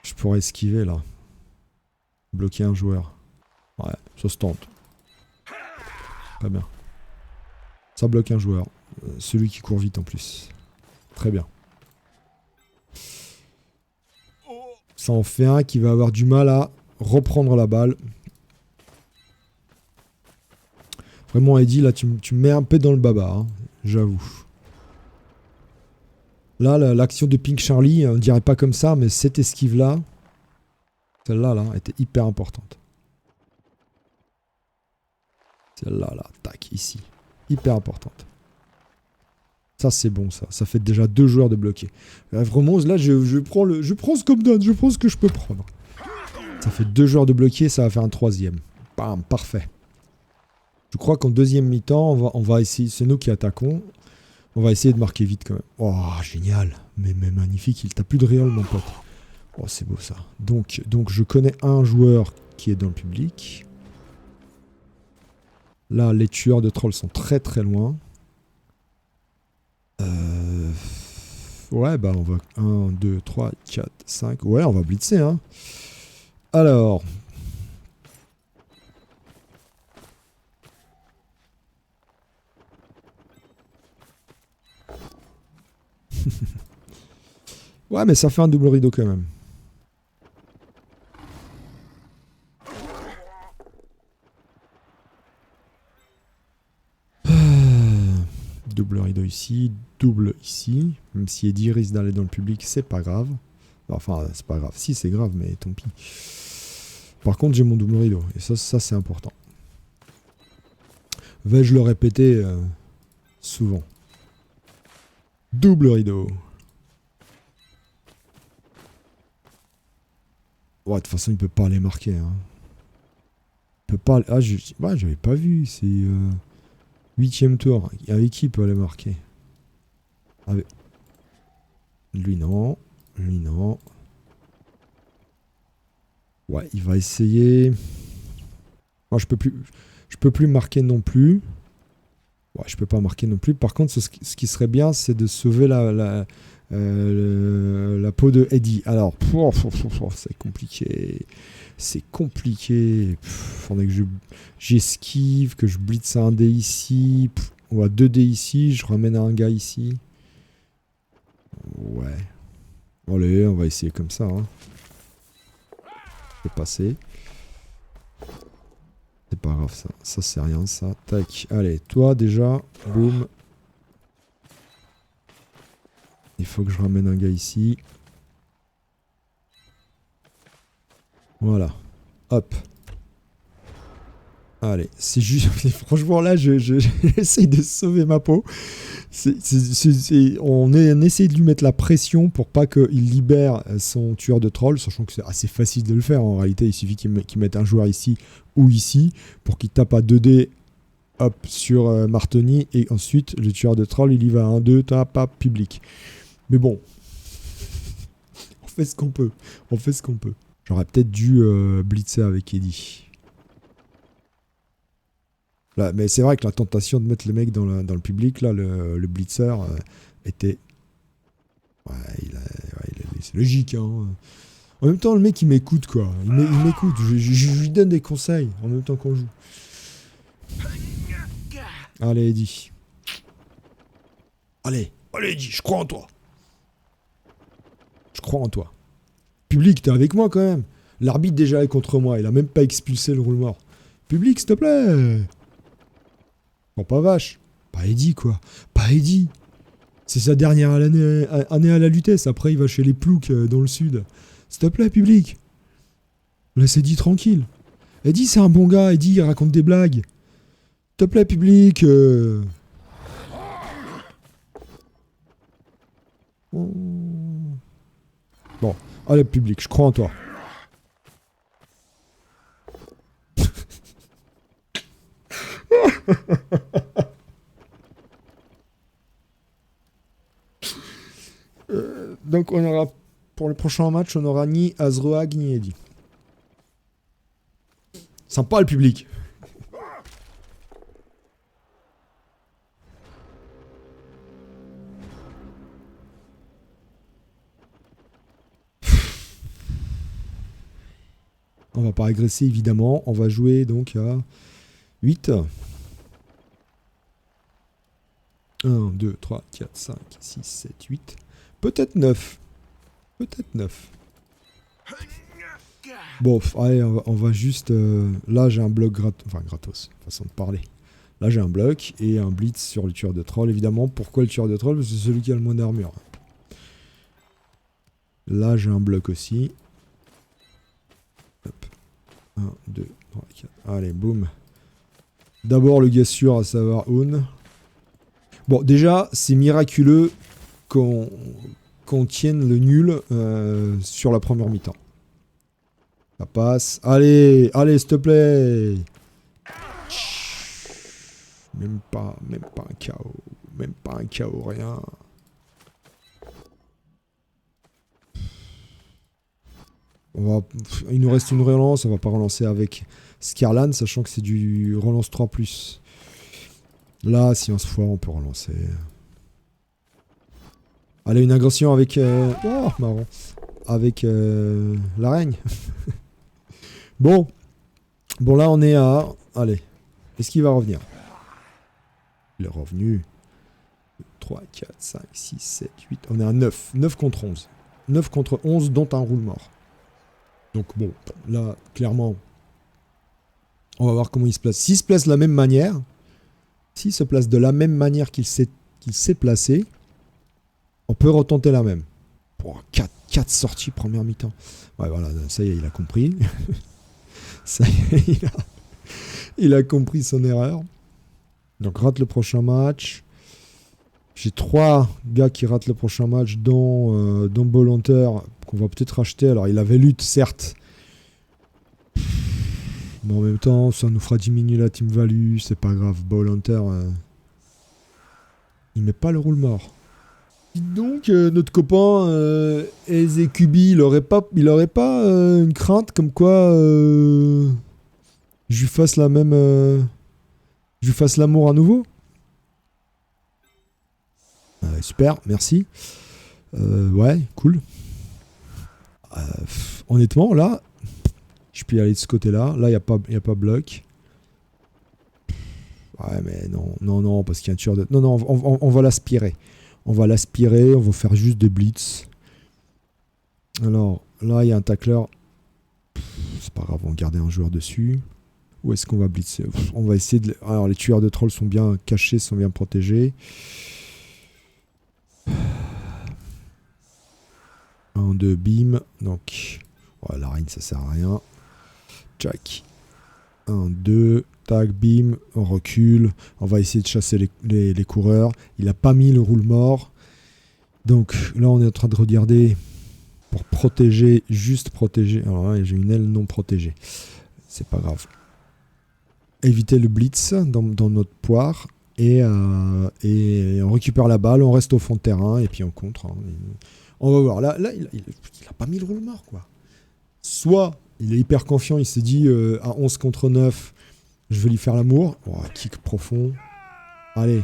Je pourrais esquiver là. Bloquer un joueur. Ouais, ça se tente. Très bien. Ça bloque un joueur. Celui qui court vite en plus. Très bien. Ça en fait un qui va avoir du mal à reprendre la balle. Vraiment, Eddie, là, tu me mets un peu dans le baba, hein, j'avoue. Là, l'action de Pink Charlie, on dirait pas comme ça, mais cette esquive-là, celle-là, là, était hyper importante. Celle-là, là, tac, ici. Hyper importante. Ça, c'est bon, ça. Ça fait déjà 2 joueurs de bloquer. Vraiment, là, je prends ce comme donne, je prends ce que je peux prendre. Ça fait 2 joueurs de bloquer, ça va faire un 3e. Bam, parfait. Je crois qu'en deuxième mi-temps, on va essayer, c'est nous qui attaquons. On va essayer de marquer vite quand même. Oh, génial. Mais magnifique, t'as plus de reroll, mon pote. Oh, c'est beau ça. Donc, je connais un joueur qui est dans le public. Là, les tueurs de trolls sont très très loin. Ouais, bah on va... 1, 2, 3, 4, 5... Ouais, on va blitzer, hein. Alors... Ouais, mais ça fait un double rideau quand même. Double rideau ici, double ici. Même si Eddie risque d'aller dans le public, c'est pas grave. Enfin, c'est pas grave. Si, c'est grave, mais tant pis. Par contre, j'ai mon double rideau. Et ça c'est important. Vais-je le répéter souvent. Double rideau. Ouais, de toute façon, il peut pas les marquer. Hein. Il peut pas... Ah, ouais, j'avais pas vu. C'est 8e tour. Avec qui il peut aller marquer? Avec... Lui, non. Lui, non. Ouais, il va essayer. Moi, je peux plus marquer non plus. Ouais, je peux pas marquer non plus. Par contre, ce qui serait bien, c'est de sauver la peau de Eddie. Alors, c'est compliqué. C'est compliqué. Faudrait que j'esquive, que je blitz un dé ici. On va 2 dés ici. Je ramène un gars ici. Ouais. Allez, on va essayer comme ça. Hein. C'est passé. C'est pas grave ça. Ça c'est rien ça. Tac. Allez, toi déjà. Boum. Il faut que je ramène un gars ici. Voilà. Hop. Allez. C'est juste... Franchement là, j'essaye de sauver ma peau. On essaye de lui mettre la pression pour pas qu'il libère son tueur de troll, sachant que c'est assez facile de le faire. En réalité, il suffit qu'il mette un joueur ici ou ici pour qu'il tape à 2D hop, sur Martoni et ensuite le tueur de troll il y va à 1-2, tape, hop, public. Mais bon, on fait ce qu'on peut. On fait ce qu'on peut. J'aurais peut-être dû blitzer avec Eddie. Là, mais c'est vrai que la tentation de mettre le mec dans le public, là, le blitzer était... Ouais, c'est logique. Hein. En même temps, le mec, il m'écoute, quoi. Il m'écoute. Je lui donne des conseils en même temps qu'on joue. Allez, Eddie. Allez, Eddie, je crois en toi. Je crois en toi. Public, t'es avec moi, quand même. L'arbitre, déjà, est contre moi. Il a même pas expulsé le roule mort. Public, s'il te plaît. Bon, pas vache. Pas Eddie, quoi. Pas Eddie. C'est sa dernière année à la Lutèce. Après, il va chez les ploucs dans le sud. S'il te plaît, public. Laisse Eddie tranquille. Eddie, c'est un bon gars. Eddie, il raconte des blagues. S'il te plaît, public. Bon, allez, public, je crois en toi. Donc on aura pour le prochain match, on aura ni Azroag ni Eddie. Sympa le public. On va pas agresser évidemment, on va jouer donc à 8. 1, 2, 3, 4, 5, 6, 7, 8. Peut-être 9. Peut-être 9. Bon, allez, on va juste... là, j'ai un bloc gratos, façon de parler. Là, j'ai un bloc et un blitz sur le tueur de troll, évidemment. Pourquoi le tueur de troll? Parce que c'est celui qui a le moins d'armure. Là, j'ai un bloc aussi. Hop. 1, 2, 3, 4. Allez, boum. D'abord, le gars sûr, à savoir Un. Bon, déjà, c'est miraculeux qu'on tienne le nul sur la première mi-temps. Ça passe. Allez, allez, s'il te plaît. Même pas un KO. Même pas un KO, rien. Il nous reste une relance. On va pas relancer avec Scarlan, sachant que c'est du relance 3+. Là, si on se foire, on peut relancer. Allez, une agression avec... Oh, marrant. Avec l'araigne. Bon. Bon, là, on est à... Allez. Est-ce qu'il va revenir? Il est revenu. 3, 4, 5, 6, 7, 8. On est à 9. 9 contre 11. 9 contre 11, dont un roule mort. Donc, bon. Là, clairement, on va voir comment il se place. S'il se place de la même manière... S'il se place de la même manière qu'il s'est placé, on peut retenter la même. Pour 4 sorties première mi-temps. Ouais, voilà, ça y est, il a compris. Ça y est, il a compris son erreur. Donc, rate le prochain match. J'ai 3 gars qui ratent le prochain match, dont Bolhunter, qu'on va peut-être racheter. Alors, il avait lutte, certes. Mais en même temps, ça nous fera diminuer la team value, c'est pas grave. Bolhunter, il met pas le roule mort. Dites donc, notre copain Ezekubi, il aurait pas une crainte comme quoi je lui fasse la même. Je lui fasse l'amour à nouveau. Super, merci. Ouais, cool. Honnêtement, là, je peux y aller de ce côté-là. Là, il n'y a pas bloc. Ouais, mais non, non, non, parce qu'il y a un tueur de... Non, non, on va l'aspirer. On va l'aspirer, on va faire juste des blitz. Alors, là, il y a un tacleur. C'est pas grave, on va garder un joueur dessus. Où est-ce qu'on va blitzer? On va essayer de... Alors, les tueurs de trolls sont bien cachés, sont bien protégés. 1, 2, bim. Donc, ouais, la reine, ça sert à rien. Jack. 1, 2, tac, bim. On recule. On va essayer de chasser les coureurs. Il a pas mis le roule mort. Donc, là, on est en train de regarder pour protéger, juste protéger. Alors là, j'ai une aile non protégée. C'est pas grave. Éviter le blitz dans notre poire. Et on récupère la balle, on reste au fond de terrain et puis on contre. Hein. On va voir. Là il a pas mis le roule mort, quoi. Soit il est hyper confiant, il s'est dit à 11 contre 9, je vais lui faire l'amour. Oh, kick profond. Allez.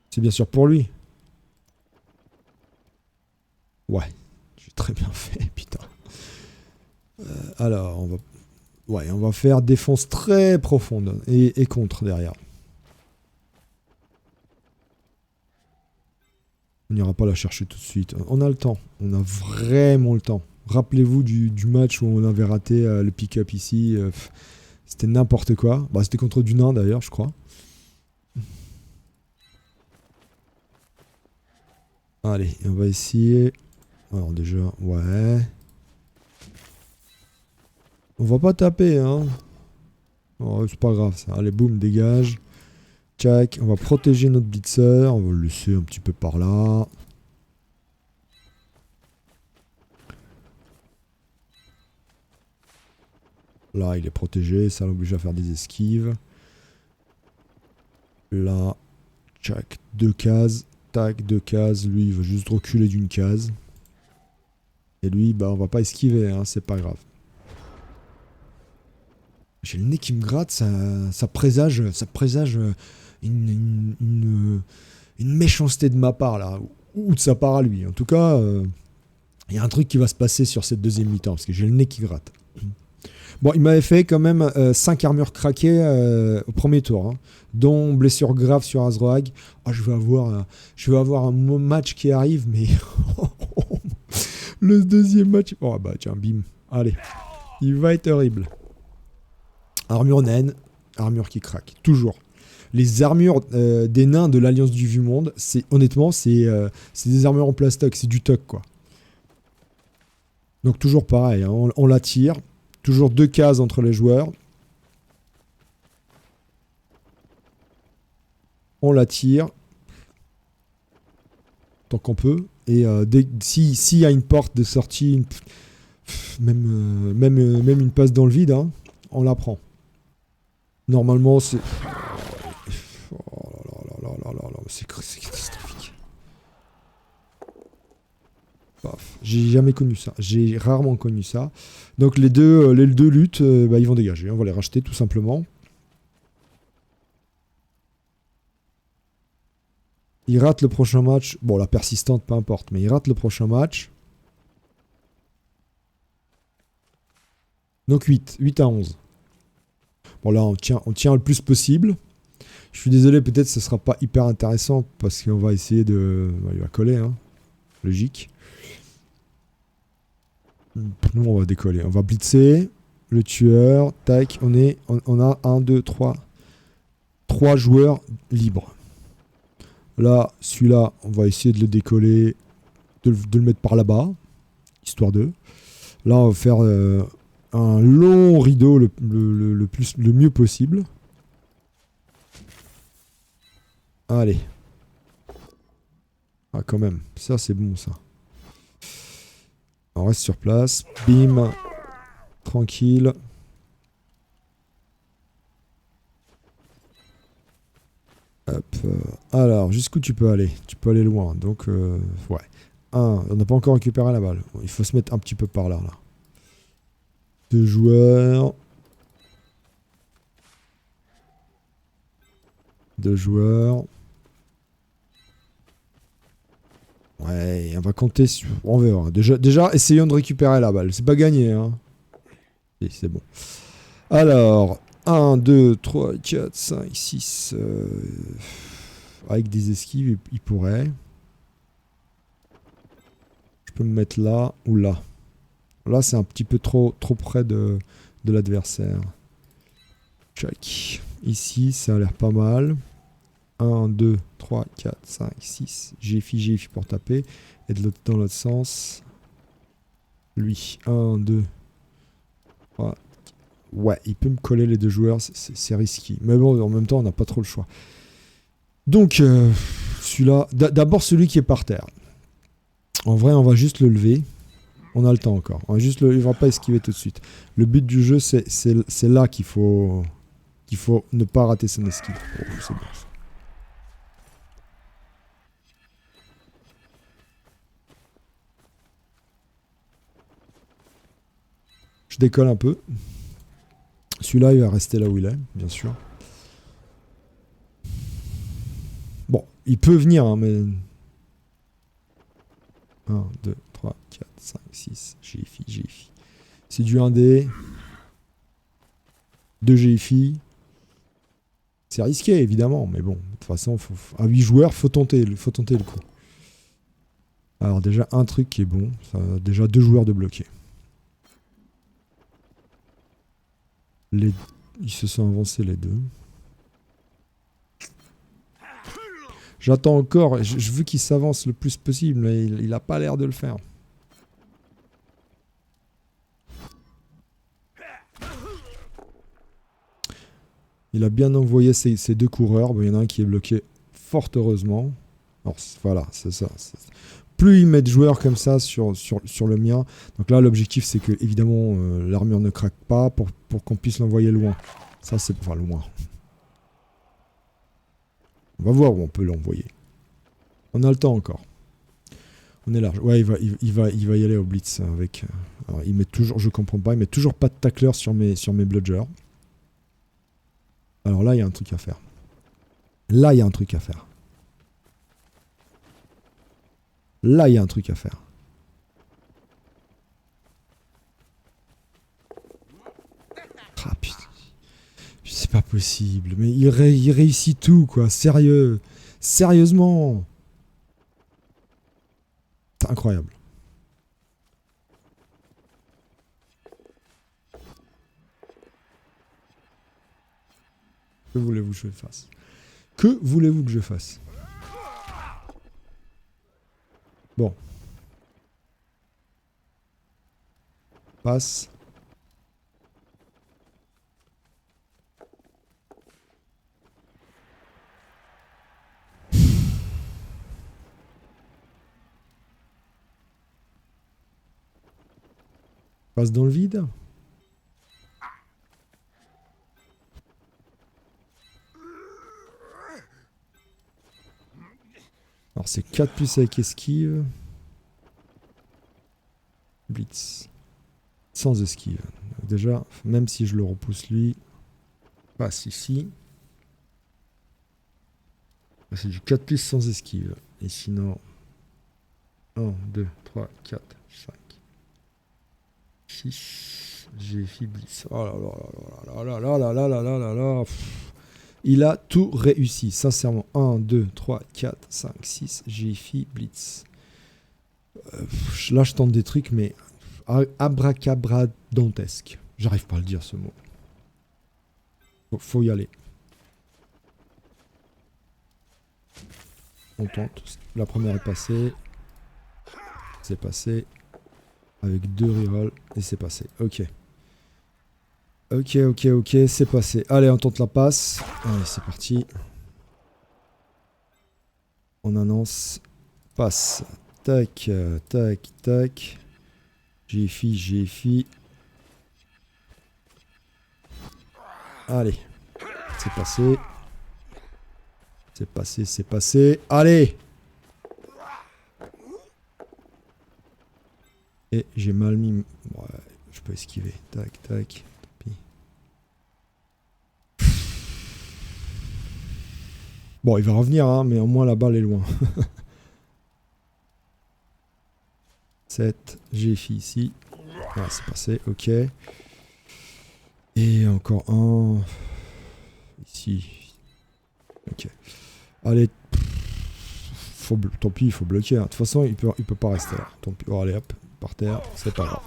C'est bien sûr pour lui. Ouais. J'ai très bien fait, putain. Alors, on va faire défense très profonde et contre derrière. On n'ira pas la chercher tout de suite. On a le temps. On a vraiment le temps. Rappelez-vous du match où on avait raté le pick-up ici. C'était n'importe quoi. Bah, c'était contre du nain d'ailleurs, je crois. Allez, on va essayer. Alors déjà, ouais. On va pas taper, hein. Oh, c'est pas grave ça. Allez, boum, dégage. Tchac, on va protéger notre blitzer. On va le laisser un petit peu par là. Là, il est protégé. Ça l'oblige à faire des esquives. Là, tchac, 2 cases. Tac, 2 cases. Lui, il veut juste reculer d'une case. Et lui, bah, on va pas esquiver, hein. C'est pas grave. J'ai le nez qui me gratte, ça présage une méchanceté de ma part, là. Ou de sa part à lui. En tout cas, il y a un truc qui va se passer sur cette deuxième mi-temps, parce que j'ai le nez qui gratte. Bon, il m'avait fait quand même 5 armures craquées au premier tour, hein, dont blessure grave sur Azroag. Oh, je vais avoir un match qui arrive, mais... le deuxième match... Oh bah tiens, bim. Allez, il va être horrible. Armure naine, armure qui craque, toujours. Les armures des nains de l'Alliance du Vu-Monde, honnêtement, c'est des armures en plastoc, c'est du toc, quoi. Donc toujours pareil, hein, on la tire. Toujours 2 cases entre les joueurs. On la tire. Tant qu'on peut. Et s'il y a une porte de sortie, même une passe dans le vide, hein, on la prend. Normalement, c'est... Oh là là là là là là, c'est catastrophique. Paf. J'ai jamais connu ça. J'ai rarement connu ça. Donc les deux luttes, bah, ils vont dégager. On va les racheter tout simplement. Il rate le prochain match. Bon, la persistante, peu importe. Mais il rate le prochain match. Donc 8 à 11. Bon là, on tient le plus possible. Je suis désolé, peut-être ce sera pas hyper intéressant parce qu'on va essayer de... Il va coller, hein. Logique. Nous, on va décoller. On va blitzer. Le tueur. Tac. On a 1, 2, 3. 3 joueurs libres. Là, celui-là, on va essayer de le décoller. De le mettre par là-bas. Histoire de... Là, on va faire un long rideau le mieux possible. Allez. Ah, quand même. Ça, c'est bon, ça. On reste sur place. Bim. Tranquille. Hop. Alors, jusqu'où tu peux aller? Tu peux aller loin. Donc, ouais. On n'a pas encore récupéré la balle. Il faut se mettre un petit peu par là. 2 joueurs. 2 joueurs. Ouais, on va compter sur... On verra. Déjà, essayons de récupérer la balle. C'est pas gagné, hein. Et c'est bon. Alors, 1, 2, 3, 4, 5, 6. Avec des esquives, il pourrait. Je peux me mettre là ou là. Là, c'est un petit peu trop près de l'adversaire. Check. Ici, ça a l'air pas mal. 1, 2, 3, 4, 5, 6. GFI pour taper. Et dans l'autre sens. Lui. 1, 2, 3. Ouais, il peut me coller les 2 joueurs. C'est risqué. Mais bon, en même temps, on n'a pas trop le choix. Donc, celui-là. D'abord, celui qui est par terre. En vrai, on va juste le lever. On a le temps encore. On va juste il va pas esquiver tout de suite. Le but du jeu, c'est là qu'il faut ne pas rater son esquive. Oh, c'est bon. Je décolle un peu. Celui-là, il va rester là où il est, bien sûr. Bon, il peut venir, hein, mais... 1, 2, 3, 4, 5, 6. GFI. C'est du 1D. 2 GFI. C'est risqué, évidemment, mais bon, de toute façon, à 8 joueurs, faut tenter le coup. Alors déjà, un truc qui est bon. Déjà 2 joueurs de bloquer. Ils se sont avancés les 2. J'attends encore, je veux qu'il s'avance le plus possible, mais il n'a pas l'air de le faire. Il a bien envoyé ses 2 coureurs. Bon, il y en a un qui est bloqué, fort heureusement. Alors, voilà, c'est ça. Plus il met de joueurs comme ça sur le mien, donc là l'objectif c'est que évidemment l'armure ne craque pas pour qu'on puisse l'envoyer loin. Ça c'est enfin loin. On va voir où on peut l'envoyer. On a le temps encore. On est large. Ouais, il va y aller au blitz avec. Alors il met toujours, je comprends pas, il met toujours pas de tacler sur mes bludgers. Alors là il y a un truc à faire. Là il y a un truc à faire. Là, il y a un truc à faire. Ah putain. C'est pas possible. Mais il réussit tout, quoi. Sérieux. Sérieusement. C'est incroyable. Que voulez-vous que je fasse? Que voulez-vous que je fasse? Bon. Passe. Passe dans le vide. Alors c'est 4 plus avec esquive. Blitz. Sans esquive. Donc déjà, même si je le repousse lui, passe ici. C'est du 4 plus sans esquive. Et sinon, 1, 2, 3, 4, 5, 6. GFI Blitz. Oh là là là là là là là là là là. Il a tout réussi, sincèrement. 1, 2, 3, 4, 5, 6. GFI Blitz. Là, je tente des trucs, mais abracabradantesque. J'arrive pas à le dire, ce mot. Faut y aller. On tente. La première est passée. C'est passé. Avec 2 rerolls. Et c'est passé. Ok. Ok, c'est passé. Allez, on tente la passe. Allez, c'est parti. On annonce. Passe. Tac, tac, tac. GFI. Allez. C'est passé. C'est passé, c'est passé. Allez! Et j'ai mal mis... Ouais, je peux esquiver. Tac, tac. Tant pis. Bon, il va revenir, hein, mais au moins la balle est loin. 7. J'ai fait ici. Ah, c'est passé, ok. Et encore un. Ici. Ok. Allez. Tant pis, il faut bloquer. Hein. De toute façon, il peut pas rester là. Tant pis. Oh, allez, hop. Par terre. C'est pas grave.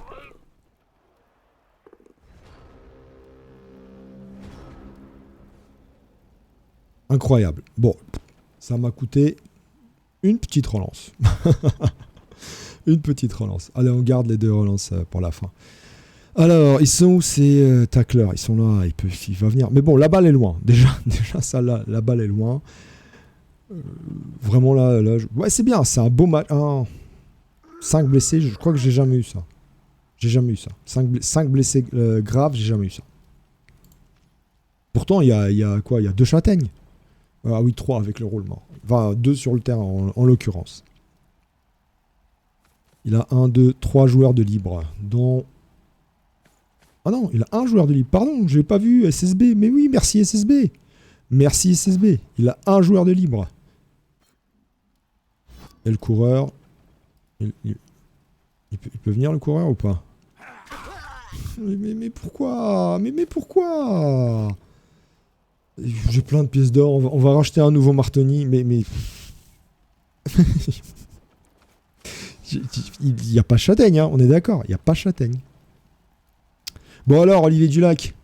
Incroyable. Bon. Ça m'a coûté une petite relance. Une petite relance. Allez, on garde les 2 relances pour la fin. Alors, ils sont où ces tacleurs? Ils sont là, il va venir. Mais bon, la balle est loin. Déjà ça, la balle est loin. Vraiment, là ouais, c'est bien. C'est un beau match. 5 blessés, je crois que j'ai jamais eu ça. J'ai jamais eu ça. 5 blessés graves, j'ai jamais eu ça. Pourtant, il y a quoi? Il y a 2 châtaignes. Ah oui, 3 avec le roulement. Enfin, 2 sur le terrain, en l'occurrence. Il a 1, 2, 3 joueurs de libre, dont... Ah non, il a un joueur de libre. Pardon, je n'ai pas vu SSB. Mais oui, merci SSB. Merci SSB. Il a un joueur de libre. Et le coureur... Il peut venir le coureur ou pas? Mais pourquoi? Mais pourquoi? J'ai plein de pièces d'or. On va racheter un nouveau martini. Mais... Il n'y a pas châtaigne, hein, on est d'accord. Il n'y a pas châtaigne. Bon alors, Olivier Dulac.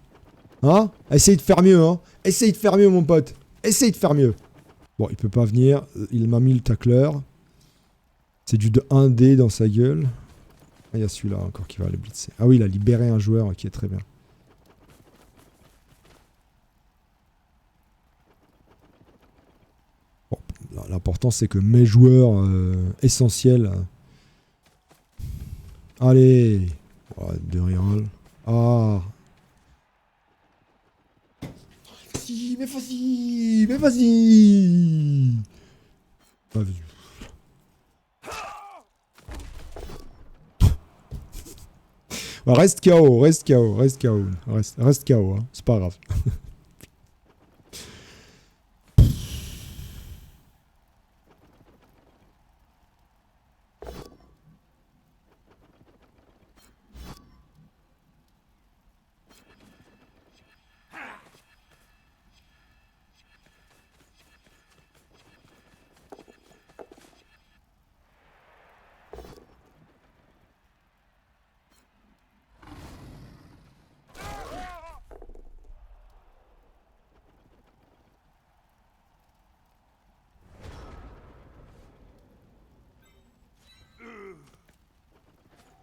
Hein? Essaye de faire mieux, hein. Essaye de faire mieux, mon pote. Essaye de faire mieux. Bon, il peut pas venir. Il m'a mis le tacleur. C'est du 1D dans sa gueule. Ah, il y a celui-là encore qui va le blitzer. Ah oui, il a libéré un joueur qui est très bien. Bon, l'important, c'est que mes joueurs essentiels... Allez. Oh, de reroll. Ah. Mais vas-y. Mais vas-y. Vas-y. Reste KO, reste KO, reste KO. Reste KO, hein. C'est pas grave.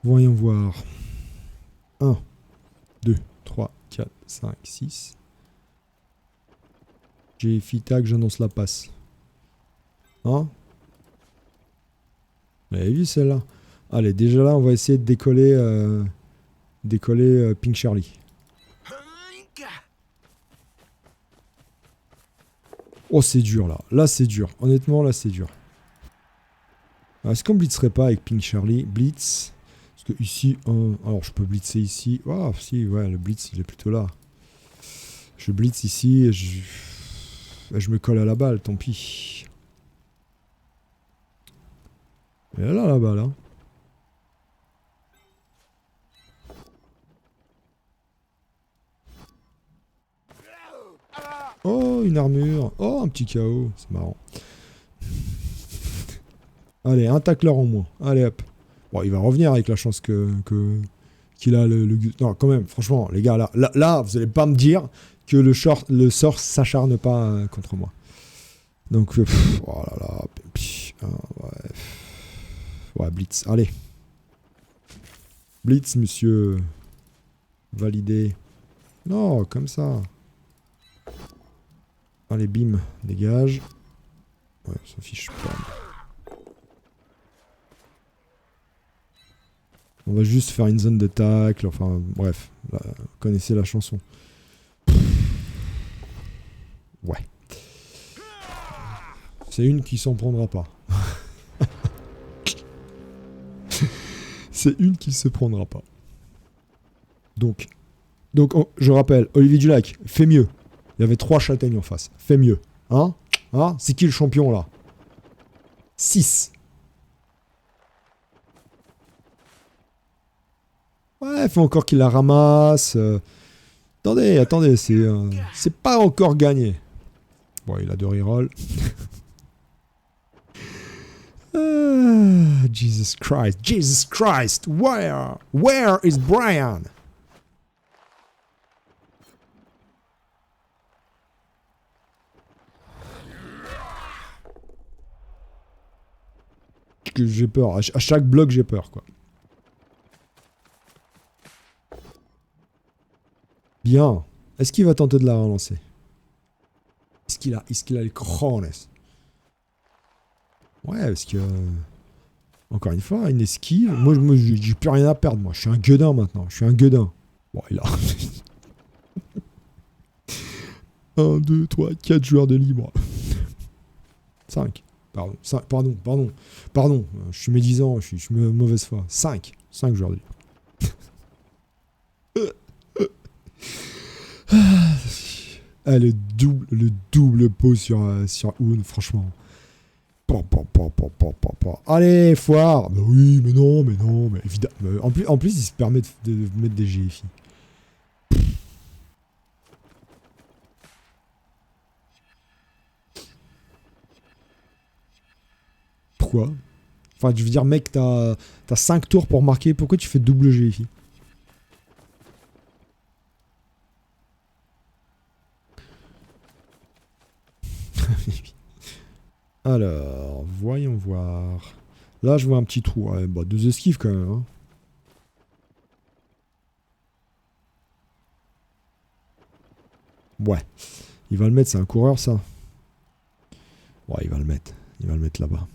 Voyons voir. 1, 2, 3, 4, 5, 6. J'ai Fitac, j'annonce la passe. Hein? Vous l'avez vu celle-là? Allez, déjà là, on va essayer de décoller, Pink Charlie. Oh, c'est dur là. Là, c'est dur. Honnêtement, là, c'est dur. Est-ce qu'on blitzerait pas avec Pink Charlie? Blitz. Parce que ici, alors je peux blitzer ici. Ah, si, ouais, le blitz, il est plutôt là. Je blitz ici et je me colle à la balle, tant pis. Elle est là, la balle, hein. Oh, une armure. Oh, un petit KO. C'est marrant. Allez, un tacleur en moins. Allez, hop. Bon, il va revenir avec la chance qu'il a le... Non, quand même, franchement, les gars, là, vous allez pas me dire que le sort s'acharne pas contre moi. Donc, oh là là. Ouais. Ouais, Blitz. Allez. Blitz, monsieur. Validé. Non, comme ça. Allez, bim, dégage. Ouais, ça fiche pas. On va juste faire une zone de tacle, enfin bref, là, vous connaissez la chanson. Ouais. C'est une qui s'en prendra pas. C'est une qui se prendra pas. Donc je rappelle, Olivier Dulac, fais mieux. Il y avait 3 châtaignes en face. Fais mieux. Hein? C'est qui le champion là? 6. Ouais, faut encore qu'il la ramasse. Attendez, c'est pas encore gagné. Bon, il a 2 rerolls. Jesus Christ, where is Brian? J'ai peur, à chaque bloc j'ai peur quoi. Bien. Est-ce qu'il va tenter de la relancer? Est-ce qu'il a les cojones? Ouais, parce que... encore une fois, une esquive. Moi j'ai plus rien à perdre, moi. Je suis un gueudin maintenant. Bon, il a... 1, 2, 3, 4 joueurs de libre. 5. Pardon. Je suis médisant, je suis mauvaise foi. 5 joueurs de libre. Le double pot sur Oun, franchement. Allez, foire. Bah oui, mais non, mais évidemment. En plus, il se permet de mettre des GFI. Pourquoi? Enfin, je veux dire, mec, t'as 5 tours pour marquer. Pourquoi tu fais double GFI? Alors, voyons voir. Là, je vois un petit trou. Ouais, bah, 2 esquives quand même. Hein. Ouais. Il va le mettre, c'est un coureur, ça. Ouais, il va le mettre. Là-bas.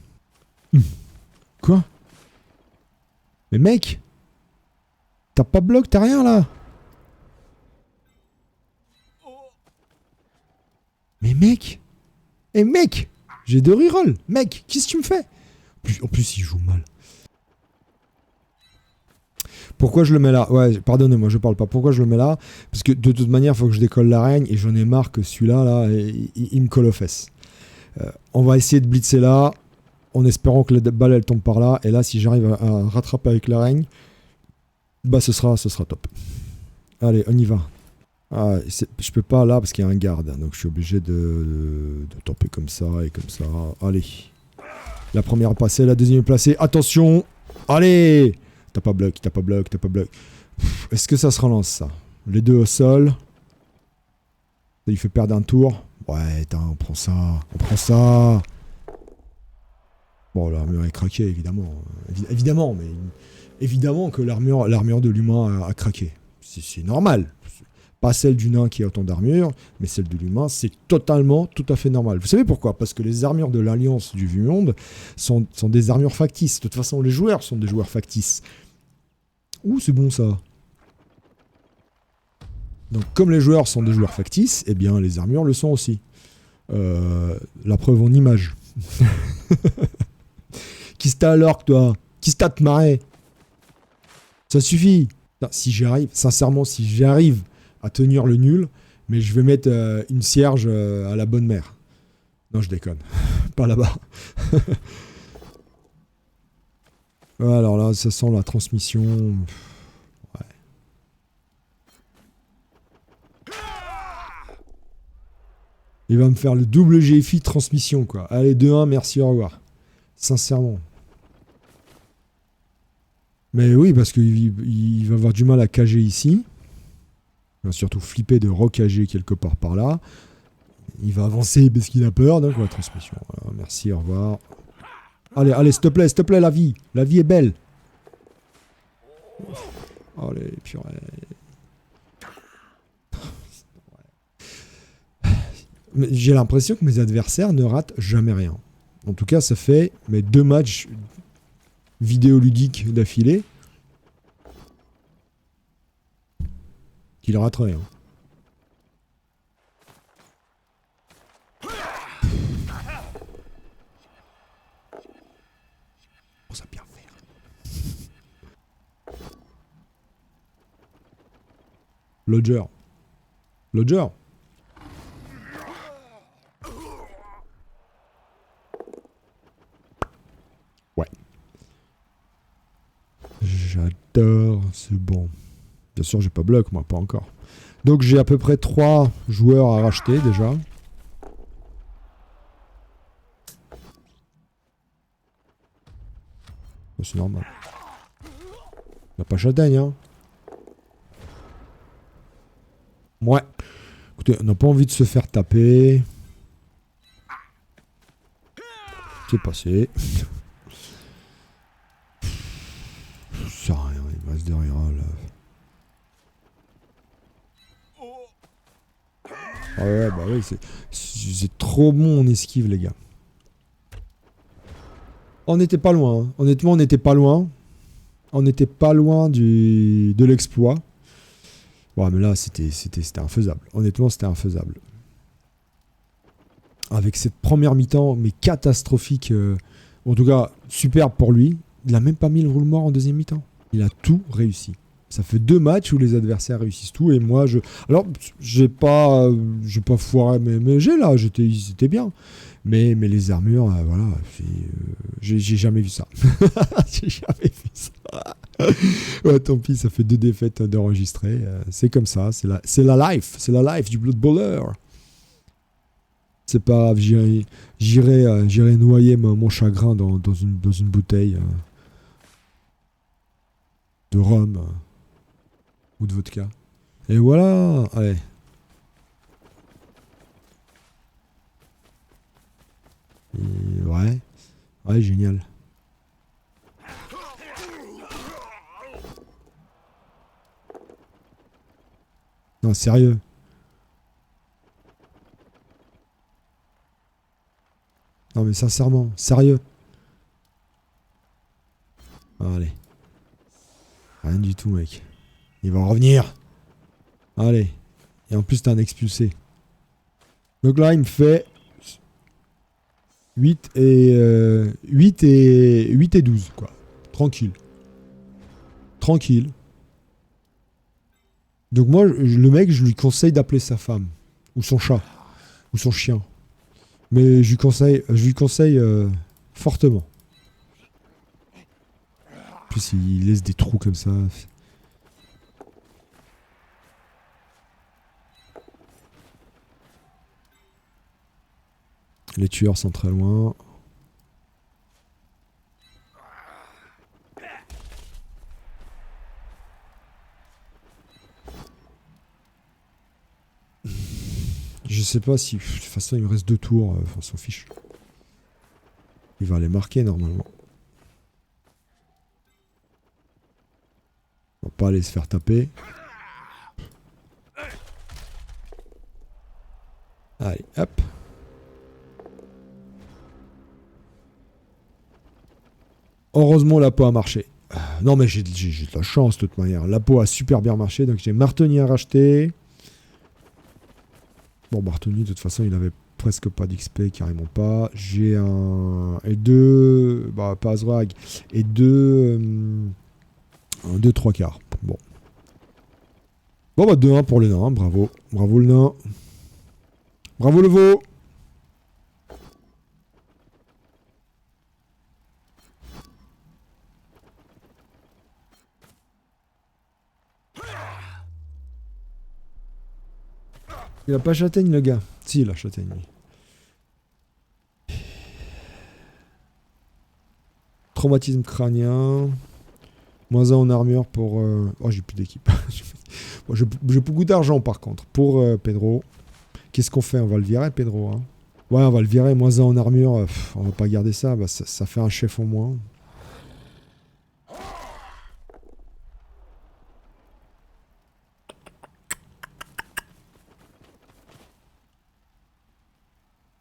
Quoi? Mais mec! T'as pas bloc, t'as rien, là? Mais mec! Eh mec! J'ai 2 rerolls! Mec, qu'est-ce que tu me fais? En plus, il joue mal. Pourquoi je le mets là? Ouais, pardonnez-moi, je parle pas. Pourquoi je le mets là? Parce que de toute manière, il faut que je décolle l'araigne et j'en ai marre que celui-là, là, il me colle aux fesses. On va essayer de blitzer là, en espérant que la balle elle tombe par là. Et là, si j'arrive à rattraper avec l'araigne, bah ce sera top. Allez, on y va. Ah, je peux pas là parce qu'il y a un garde, donc je suis obligé de taper comme ça et comme ça. Allez. La première passée, la deuxième placée. Attention. Allez. T'as pas bloc. Est-ce que ça se relance ça? Les 2 au sol. Ça lui fait perdre un tour. Ouais, on prend ça. Bon, l'armure est craquée, évidemment. Évidemment que l'armure de l'humain a craqué. C'est normal. Pas celle du nain qui a autant d'armure, mais celle de l'humain, c'est tout à fait normal. Vous savez pourquoi? Parce que les armures de l'Alliance du Vieux-Monde sont des armures factices. De toute façon, les joueurs sont des joueurs factices. Ouh, c'est bon ça. Donc, comme les joueurs sont des joueurs factices, eh bien, les armures le sont aussi. La preuve en image. Qui se t'a alors que toi? Qui se t'a te marrer? Ça suffit. Non, si j'arrive à tenir le nul, mais je vais mettre une cierge à la bonne mère. Non, je déconne. Pas là-bas. Alors là, ça sent la transmission. Ouais. Il va me faire le double GFI transmission, quoi. Allez, 2-1, merci, au revoir. Sincèrement. Mais oui, parce qu'il va avoir du mal à cager ici. Il va surtout flipper de recager quelque part par là. Il va avancer parce qu'il a peur. Donc la transmission. Voilà, merci, au revoir. Allez, s'il te plaît, la vie. La vie est belle. Allez, purée. J'ai l'impression que mes adversaires ne ratent jamais rien. En tout cas, ça fait mes 2 matchs vidéoludiques d'affilée qu'il raterait. Hein. Lodger. Lodger. Ouais. J'adore, c'est bon. Bien sûr, j'ai pas bloc, moi, pas encore. Donc j'ai à peu près 3 joueurs à racheter déjà. C'est normal. On n'a pas châtaigne, hein. Ouais. Écoutez, on n'a pas envie de se faire taper. C'est passé. Ça sert à rien, il reste derrière là. Ah ouais, bah oui, c'est trop bon en esquive, les gars. On n'était pas loin, hein. Honnêtement, on n'était pas loin. On n'était pas loin de l'exploit. Ouais, mais là, c'était infaisable. Honnêtement, c'était infaisable. Avec cette première mi-temps, mais catastrophique. En tout cas, superbe pour lui. Il a même pas mis le roulement en deuxième mi-temps. Il a tout réussi. Ça fait 2 matchs où les adversaires réussissent tout et moi alors j'ai pas foiré mes jets là, ils étaient bien. Mais les armures, voilà, j'ai jamais vu ça. J'ai jamais vu ça. Ouais, tant pis, ça fait 2 défaites d'enregistrer. C'est comme ça, c'est la life du Blood Bowler. C'est pas grave, j'irai noyer mon chagrin dans une bouteille de rhum ou de vodka. Et voilà, allez. Et ouais, génial. Non, sérieux. Non, mais sincèrement, sérieux. Allez. Rien du tout, mec. Il va revenir. Allez. Et en plus, t'as un expulsé. Donc là, il me fait 8 et 12, quoi. Tranquille. Tranquille. Donc moi, le mec, je lui conseille d'appeler sa femme. Ou son chat. Ou son chien. Mais je lui conseille fortement. En plus, il laisse des trous comme ça. Les tueurs sont très loin. Je sais pas si... De toute façon, il me reste 2 tours. On s'en fiche. Il va les marquer, normalement. On va pas aller se faire taper. Allez, hop. Heureusement, la peau a marché. Non, mais j'ai de la chance, de toute manière. La peau a super bien marché, donc j'ai Martoni à racheter. Bon, Martoni, de toute façon, il avait presque pas d'XP, carrément pas. J'ai un... Et 2... Bah, pas Azrag. Et 2... 2 3/4. Bon. Bon, bah, 2-1 pour le nain. Bravo. Bravo, le nain. Bravo, le veau. Il a pas châtaigne, le gars. Si, il a châtaigne, lui. Traumatisme crânien. -1 en armure pour... Oh, j'ai plus d'équipe. Bon, j'ai beaucoup d'argent, par contre, pour Pedro. Qu'est-ce qu'on fait? On va le virer, Pedro, hein. Ouais, on va le virer. -1 en armure. On va pas garder ça. Bah, ça fait un chef en moins.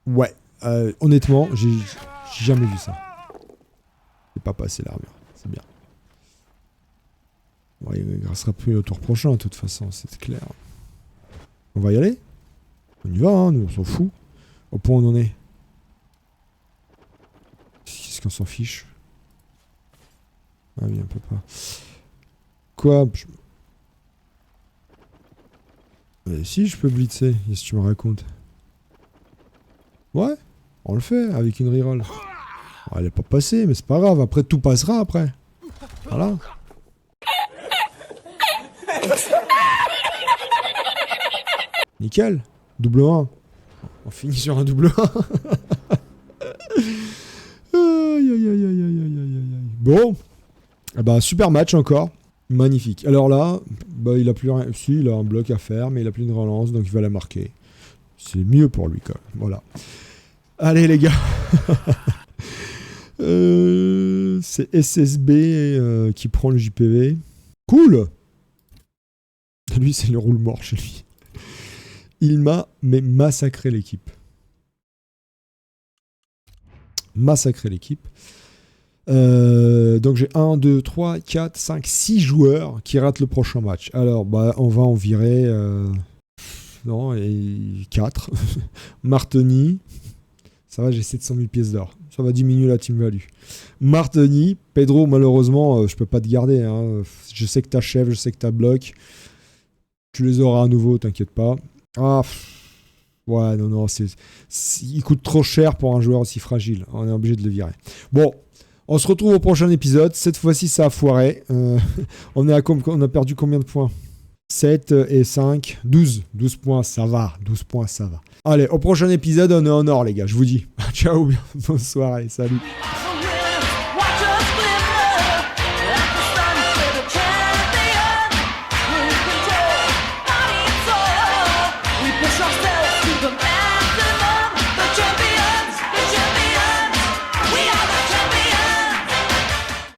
Ouais, honnêtement, j'ai jamais vu ça. C'est pas passé l'armure, c'est bien. Ouais, il sera plus au tour prochain, de toute façon, c'est clair. On va y aller? On y va, hein, nous, on s'en fout. Au point où on en est. Qu'est-ce qu'on s'en fiche? Ah oui, un peu pas. Quoi? Si, je peux blitzer, qu'est-ce que tu me racontes? Ouais, on le fait avec une reroll. Oh, elle est pas passée, mais c'est pas grave, après tout passera après. Voilà. Nickel, double 1. On finit sur un double 1. Aïe, aïe, aïe, aïe, aïe, aïe, aïe, aïe. Bon, ah bah, super match encore. Magnifique. Alors là, bah, il a plus rien. Si, il a un bloc à faire, mais il a plus de relance, donc il va la marquer. C'est mieux pour lui, quand même. Voilà. Allez, les gars. C'est SSB qui prend le JPV. Cool. Lui, c'est le roule mort chez lui. Il m'a massacré l'équipe. Massacré l'équipe. Donc j'ai 1, 2, 3, 4, 5, 6 joueurs qui ratent le prochain match. Alors, bah, on va en virer... non, et 4. Martoni. Ça va, j'ai 700 000 pièces d'or. Ça va diminuer la team value. Martoni. Pedro, malheureusement, je peux pas te garder. Hein. Je sais que t'as chef, je sais que t'as bloc. Tu les auras à nouveau, t'inquiète pas. Ah, ouais, non, il coûte trop cher pour un joueur aussi fragile. On est obligé de le virer. Bon, on se retrouve au prochain épisode. Cette fois-ci, ça a foiré. On a perdu combien de points? 7 et 5, 12. 12 points, ça va. 12 points, ça va. Allez, au prochain épisode, on est en or, les gars, je vous dis. Ciao, bonne soirée, salut.